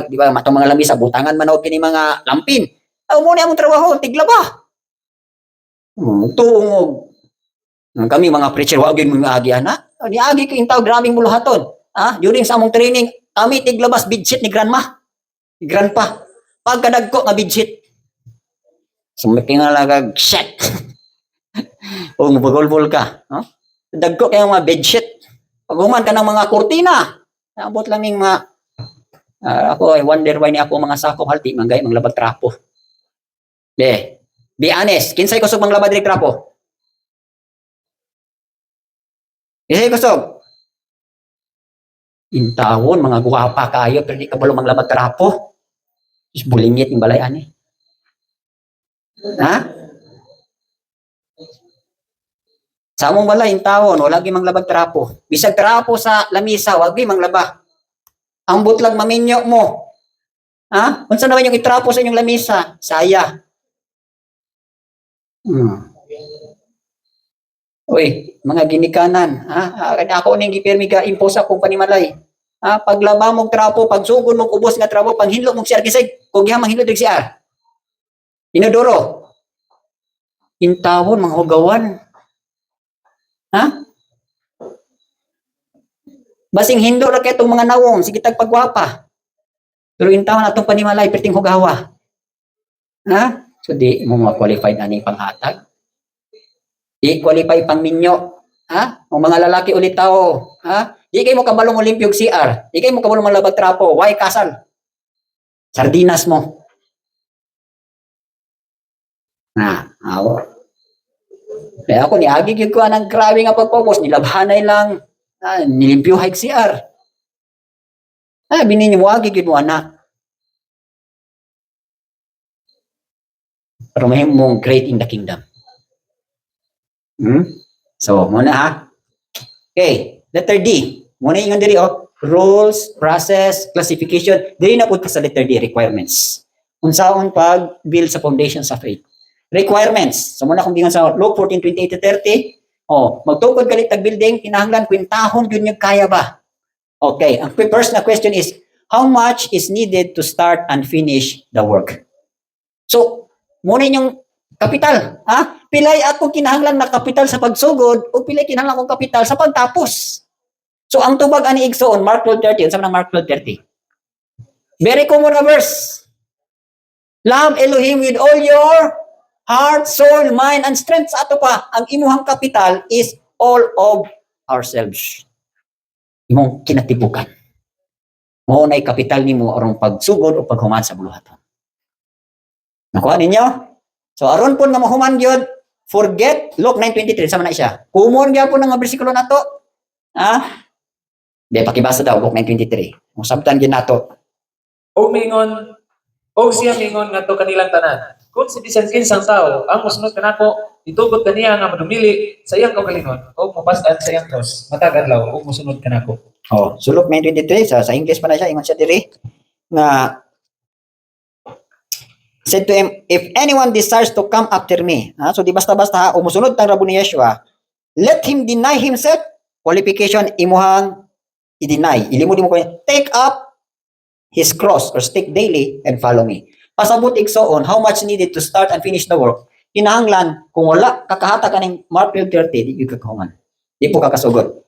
S1: di ba matong mga lamisa butangan man og kini mga lampin. Mo na among trabaho, tiglaba. Tuong kami mga preacher wa gyud mo agi ana. Niagi ko intaw grabing muluhaton. During sa among training, kami tiglabas bidget ni grandma, ni grandpa. Pagkadagko nga bidget. Sumikingalagag shit. Magulbol ka. Dagko kayo mga bedsheet. Paghuman ka ng mga kurtina. Abot lang yung mga ako I wonder why ni ako mga sakop halti manggay manglabag trapo. Be honest, kinsay kusog manglabag diri trapo? Kinsay kusog? Intawon mga guwapa kayo pero di ka balo manglabag trapo. Is bulingit yung balay ani. Sa among balay intawon wala gyud manglabag trapo. Bisag trapo sa lamisa wag gyud manglaba. Ang butlag maminyo mo. Unsa naman yung itrapo sa inyong lamisa? Saya. Uy, mga ginikanan, ako ning gipirmi ka impose akong panimalay. Paglaba mong trapo, pagsugod mong ubos nga trapo, panghinlo mong CR kisig, kung giha manghilo dig CR. Inodoro. Intawon mga hugawan. Basing hindo ra kay itong mga nawong, sige tagpagwapa. Pero intawon atong panimalay, perting hugawa. So di mo qualified ani panghatag. Di qualify pang minyo. Ang mga lalaki ulit tao. Di kayo mo kabalong Olympic CR. Di kayo mo kabalong malabag trapo. Why kasal? Sardinas mo. Kaya ako niagi gyud ko anang grabe nga pagpobos, nilabhanay lang. Nilimpyo hike CR. Binin mo agi gyud mo ana. Pero may mong great in the kingdom. So, muna Okay, letter D. Muna ingon diri rules, process, classification. Diri na pud sa letter D, requirements. Unsaon pag build sa foundation sa faith. Requirements. So muna kung gingon sa Luke 14:28-30, magtukod galit tag building, kinahanglan kwintahon gyud niyo kaya ba? Okay, ang first na question is how much is needed to start and finish the work? So, muna yung kapital. Pilay ako kinahanglan na kapital sa pagsugod o pilay kinahanglan akong kapital sa pagtapos. So, ang tubag ani igsoon, Mark 12:30. Unsa man ang Mark 12:30? Very common na verse. Love Elohim with all your heart, soul, mind, and strength. Sa ato pa, ang imuhang kapital is all of ourselves. Imong kinatibukan. Mao nay kapital nimo aron pagsugod o paghuman sa buluhaton. Nakuha ninyo? So aron po nga mahuman gyud, forget Luke 9:23 sama na siya. Kumon gyapon nga bersikulo nato. Pakibasa daw Luke 9:23. Musabtan gyud nato.
S2: Og siya mingon ngadto kanilang tanan. Kung si bisan kinsang tao ang mosunod kanako, itugot kaniya nga madumili sa iyang kaugalingon o mapasdan sa iyang cross, matag adlaw o mosunod kanako.
S1: So Luke 9:23 sa English pa na siya, ingon siya diri nga said to him, if anyone desires to come after me, so di basta-basta umusunod tang rabo ni Yeshua, let him deny himself. Qualification, imuhang i-deny. Ilimod mo ko, take up his cross or stick daily and follow me. Pasabot igsoon, how much needed to start and finish the work? Kinahanglan, kung wala kakahata ka ng Mark 12:30, di ka kahuman. Di po kakasugod.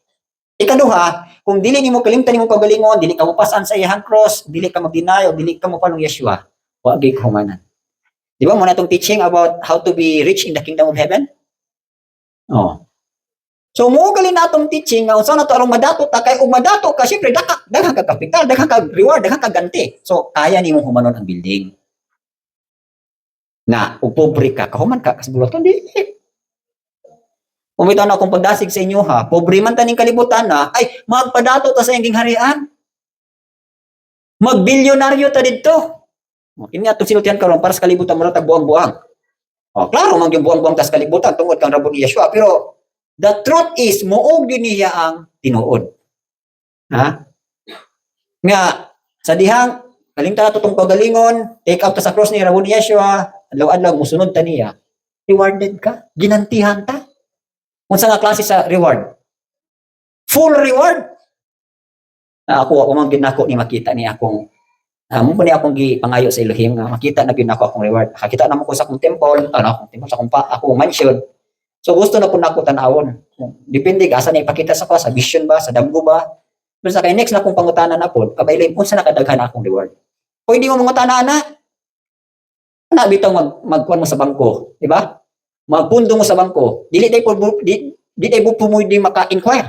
S1: Ikaduha, kung dili nimo kalimtan nimo kagalingon, dili ka mupasan sa iyang cross, dili ka mag-deny, dili ka mopalong Yeshua, wa gyud kahumanan. Di ba mo na itong teaching about how to be rich in the kingdom of heaven? So mo gali na itong teaching nga unsa na to arong madato ta kay ug madato ka syempre daghang ka kapital, daghang ka reward, daghang ka ganti. So kaya nimo humanon ang building. Na ug pobre ka, kahuman ka sa buluhaton dili. Umitaw na akong pagdasig sa inyo pobre man taning kalibutan ay magpadato ta sa iyang gingharian. Magbilyonaryo ta didto. Kini atong sinultihan karon para sa kalibutan mo tag buang-buang. Klaro man yung buang-buang tas kalibutan tungod kang rabo ni Yeshua, pero the truth is muog gyud niya ang tinuod. Nga sa dihang kalimtan nato tong kagalingon, take up ta sa cross ni rabo ni Yeshua, adlaw-adlaw musunod ta niya. Rewarded ka? Ginantihan ta? Unsa nga klase sa reward? Full reward? Ako man ginako ni makita ni akong mo pa ni akong gipangayo sa Elohim nga makita na gyud ako akong reward. Nakakita na mo ko sa akong temple, akong temple sa akong mansion. So gusto na po nako tan-awon. Depende ka asa na ipakita sa ko, sa vision ba, sa damgo ba. Basta kay next na akong pangutanan na po, kabay Elohim unsa nakadaghan akong reward. Kung hindi mo mangutana na bitaw magkuan mo sa bangko, di ba? Magpundo mo sa bangko, dili day po mo di maka-inquire.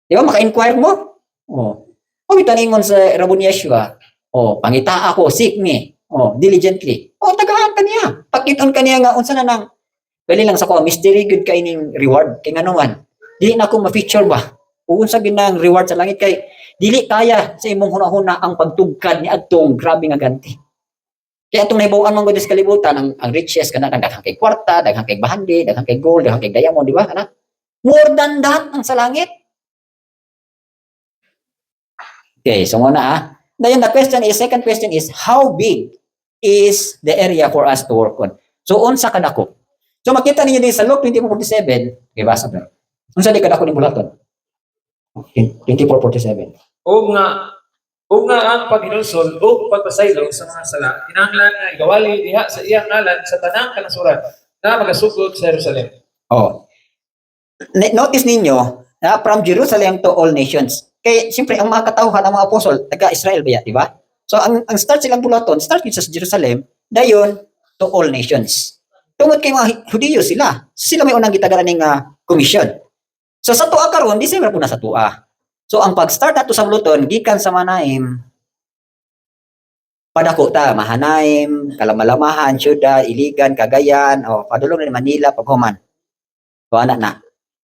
S1: Di ba maka-inquire mo? Oh. O bitaningon sa Rabon Yeshua. Oh, pangita ako, seek me. Oh, diligently. Oh, tagahan ka niya. Pakiton ka niya nga unsa na nang gali lang sa ko, mystery good kay ning reward kay nganuman. Dili na ko ma-feature ba? Unsa ginang reward sa langit kay dili kaya sa imong hunahuna ang pagtugkad ni adtong grabe nga ganti. Kaya itong naibawan mong godis kalibutan, ang riches, kana daghang kay kwarta, daghang kay bahandi, daghang kay gold, daghang kay diamond, di ba? More than that ang sa langit. Okay, so muna Then second question is, how big is the area for us to work on? So, unsa kadako? So, makita ninyo din sa Luke 24:47, okay, basa ba? Unsa di kadako ni bulaton? 24:47.
S2: O nga ang paghinulsol o pagpasaylo sa mga sala, kinahanglan nga igawali diha sa iyang ngalan sa tanang kanasuran na magasugod sa Jerusalem.
S1: Oh. Notice ninyo, from Jerusalem to all nations. Kaya, siyempre, ang mga katauhan, ang mga apostol, taga-Israel ba yan, di ba? So, ang start silang bulaton, start sa Jerusalem, dayon to all nations. Tungod kay mga Hudiyo sila. Sila may unang gitagaran ng commission. So, sa tuwa karon, December po na sa tuwa. So, ang pag-start nato sa bulaton, gikan sa Manaim, padako ta, Mahanaim, Kalamalamahan, Syudad, Iligan, Cagayan, padulong na Manila, Paghuman. So, anak na.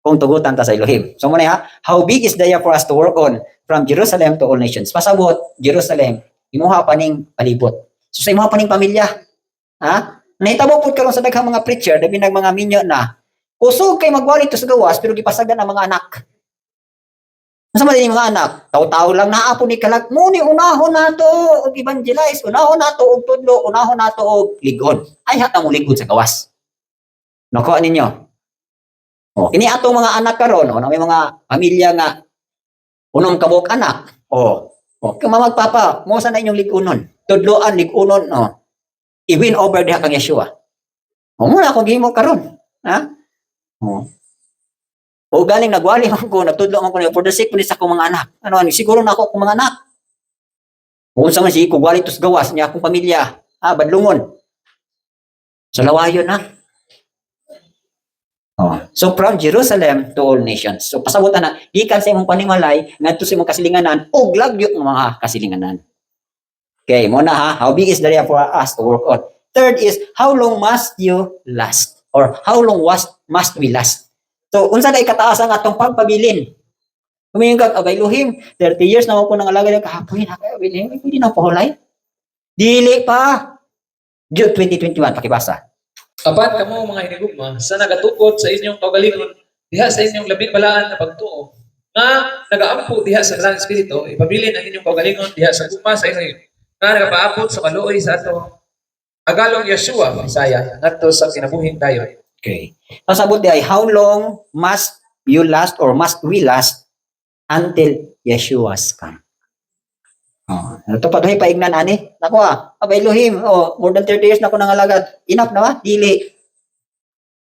S1: Kung tugutan ta sa Elohim. So muna how big is the area for us to work on from Jerusalem to all nations? Pasabot, Jerusalem, imuha pa ning palibot. So sa imuha pa ning pamilya. Nahitabo pud karon sa daghang mga preacher, dabi nag mga minyo na, kusog kay magwali to sa gawas, pero gipasagdan ang mga anak. Unsa man din mga anak? Taw-taw lang naa po ni kalag, muni unahon nato og evangelize, unahon nato og tudlo, unahon nato og ligon. Ay hata mo ligod sa gawas. Nako ninyo. Ini atong mga anak karon, may mga pamilya nga unom kabuk anak. Kung magpapa, mo sa na inyong ligunon. Tudloan ligunon, i-win over diha kang Yeshua. Muna akong gihimo karon, O galing nagwali ako, natudlo ako for the sake sa akong mga anak. Siguro na ako akong mga anak. Kung sa man si kugwali tos gawas niya akong pamilya, badlungon. Sa lawayon So from Jerusalem to all nations. So pasabutan na, gikan sa imong panimalay, ngadto sa imong kasilinganan, og lagyo ng mga kasilinganan. Okay, muna how big is the area for us to work on? Third is, how long must you last? Or how long must we last? So, unsa na ikataas ang atong pagpabilin? Kumayon kag, abay Elohim, 30 years na ako nang alagad ng kahapoy na kayo, pwede na po hulay? Dili pa. Jude 2021, pakibasa.
S2: Apan kamo mga hinigugma sa nagatukod sa inyong kaugalingon diha sa inyong labing balaan na pagtuo nga nagaampo diha sa Dalang Espiritu, ipabilin ang inyong kaugalingon diha sa gugma sa inyo nga nagapaabot sa kaluoy sa ato agalong Yeshua Messiah ngadto sa kinabuhing dayon.
S1: Okay. Pasabot ay how long must you last or must we last until Yeshua's come? Ito pa doon paignan ani. Nako abay Elohim, more than 30 years na ako nangalagad. Enough na ba? Dili.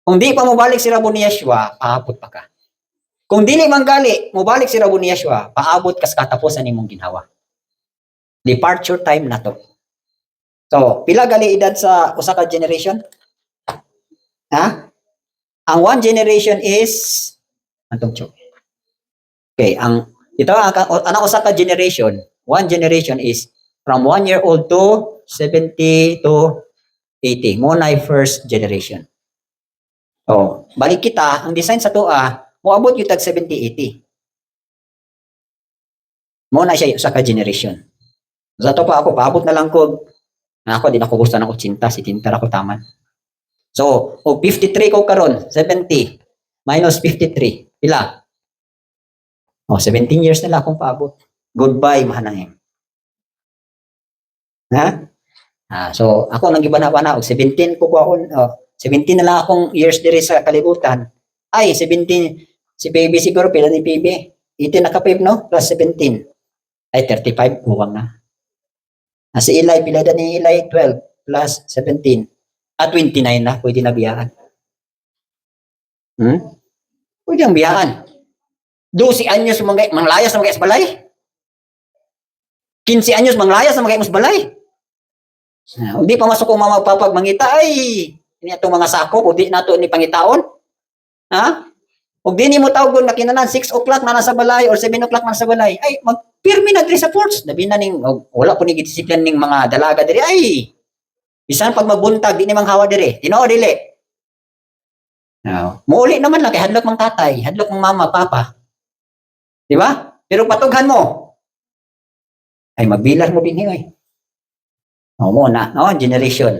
S1: Kung di pa mobalik si Rabon ni Yeshua, paabot pa ka. Kung dili manggali, mobalik si Rabon ni Yeshua, paabot ka sa katapusan nimong ginhawa. Departure time na to. So, pila gali edad sa usa ka generation? Ang one generation is antong chok. Okay, ang usa ka generation, one generation is from 1 year old to 70 to 80. Muna ay first generation. Balik kita, ang design sa toa, moabot yung tag 70, 80. Muna siya sa ka-generation. Sa to pa ako, paabot na lang ko, ako din ako gusto ng 80, si Tintar ako taman. So, 53 ko karon 70 minus 53, pila? 17 years na lang akong paabot. Goodbye, Mahanangin. So, ako nang gibana-bana, 17 ko 17 na lang akong years diri sa kalibutan. Ay, 17, si PB siguro, pila ni PB? 18 naka-5, no? Plus 17. Ay, 35, kuwang na. Si Eli, pila na ni Eli? 12 plus 17. 29 na, pwede na biyaan. Pwede ang biyaan. 12 anyos manglayas na mga isbalay. 15 anyos manglayas na mga isbalay. Hindi pa masuk kung mamagpapag mangita, ay, ini itong mga sako, hindi na ito ni pangitaon. Ha? Kung di mo tawag na kinanan, 6 o'clock na nasa balay or 7 o'clock na nasa balay, ay, magpirmi na diri sa ports. Nabi na ning, wala po ni disiplin ning mga dalaga diri, ay, bisan pag magbuntag, di ni manghawa diri. Tinoo, dili. Muuli naman lang, kay hadlok mang tatay, hadlok mang mama, papa. Di ba? Pero patughan mo, ay, magbilar mo din oy. Muna, no? Generation.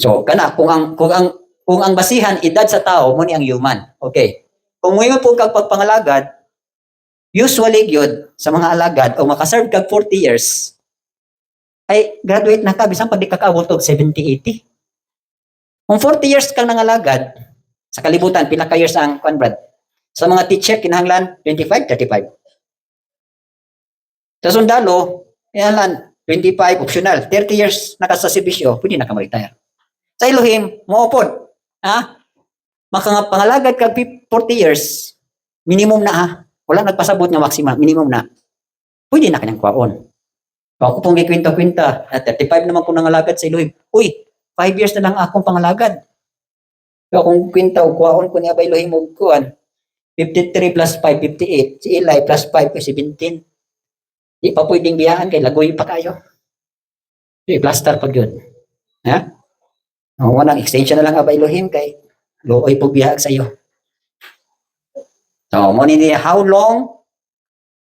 S1: So, kana, kung ang basihan, edad sa tao, muna ang human. Okay. Kung ngayon po kag pagpangalagad, usually yun, sa mga alagad, o makaserve kag 40 years, ay graduate na ka, bisan pag di kakaabot og 70, 80. Kung 40 years kang nangalagad, sa kalibutan, pila ka years ang Brad? Sa mga teacher, kinahanglan, 25, 35. Sa sundalo, kinahanglan, 25, optional. 30 years nakasaservisyo, pwede na ka mag-retire. Sa Elohim, maupod. Pangalagad kag 40 years, minimum na ha. Wala nagpasabot nga maximum, minimum na. Pwede na kanyang kwaon. Ako pong gikwinta-kwinta, 35 naman po nangalagad sa Elohim. Uy, 5 years na lang akong pangalagad. Kaya kung kwinta o kwaon ko niya ba Elohim o kuan, 53 plus 5, 58. Si Eli plus 5, 17. Di pa pwedeng biyaan kay lagoy pa kayo. Di, plaster pag yun. Ha? Wanang extension na lang aba Elohim kay looy po biyag sa iyo. So, mo ni how long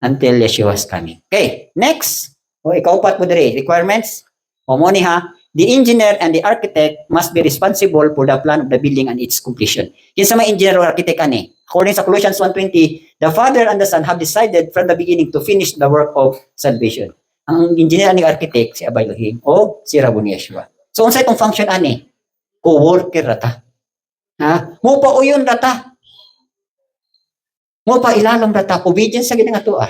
S1: until Yeshua is coming. Okay, next. O ikaw pat mo diri requirements. O mo ni ha, the engineer and the architect must be responsible for the plan of the building and its completion. Kinsa may engineer or architect ani? According sa Colossians 1:20, the Father and the Son have decided from the beginning to finish the work of salvation. Ang engineer and architect si Abay Elohim o si Rabbi Yeshua. So unsa itong function ani? Co-worker rata. Ha? Mo pa uyon rata. Mo pa ilalom rata. Obedience sa ginang ato ah.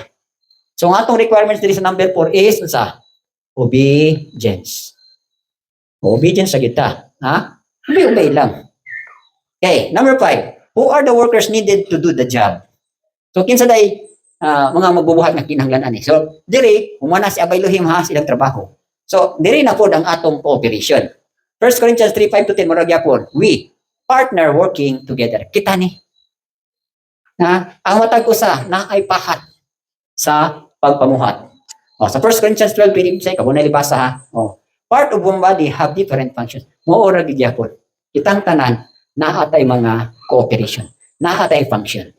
S1: So ang atong requirements diri sa number 4 is unsa? Obedience. Obedience sa kita. Ha? Ubay lang. Okay, number 5. Who are the workers needed to do the job? So, kinsa day mga magbubuhat nga kinahanglan ani. So, diri, humana si Abay Elohim ha, silang trabaho. So, diri na pod ang atong cooperation. 1 Corinthians 3:5-10, murag yapon, we partner working together. Kita ni. Ang matag usa na ay pahat sa pagpamuhat. Sa 1 Corinthians 12:5, kamo na libasa ha. Part of one body have different functions. Moora gid yapon. Kitang tanan naatay mga cooperation, naatay function.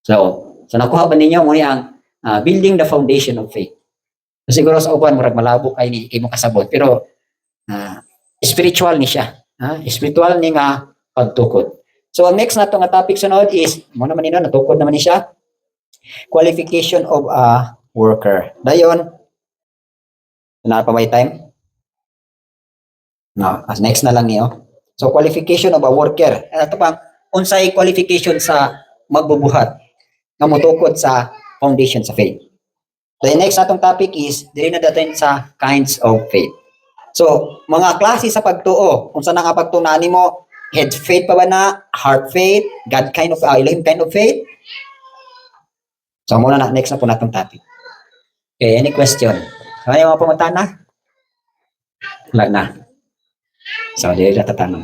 S1: So nakuha ba ninyo mo ang building the foundation of faith. So, siguro sa uban murag malabo kay ni imo kasabot pero spiritual ni siya. Spiritual ni nga pagtukod. So ang next nato nga topic sunod is mo naman nino natukod naman ni siya. Qualification of a worker. Dayon na pa may time? No, as next na lang niyo. So, qualification of a worker. Ito pang, unsay qualification sa magbubuhat nga motukod sa foundation sa faith. The next atong topic is, dili na datin sa kinds of faith. So, mga klase sa pagtuo, kung saan nga pagtunaan mo, head faith pa ba na, heart faith, God kind of, Elohim kind of faith? So, muna na, next na po natong topic. Okay, any question? May mga pumunta na? Wala na. So, dili na tatanong.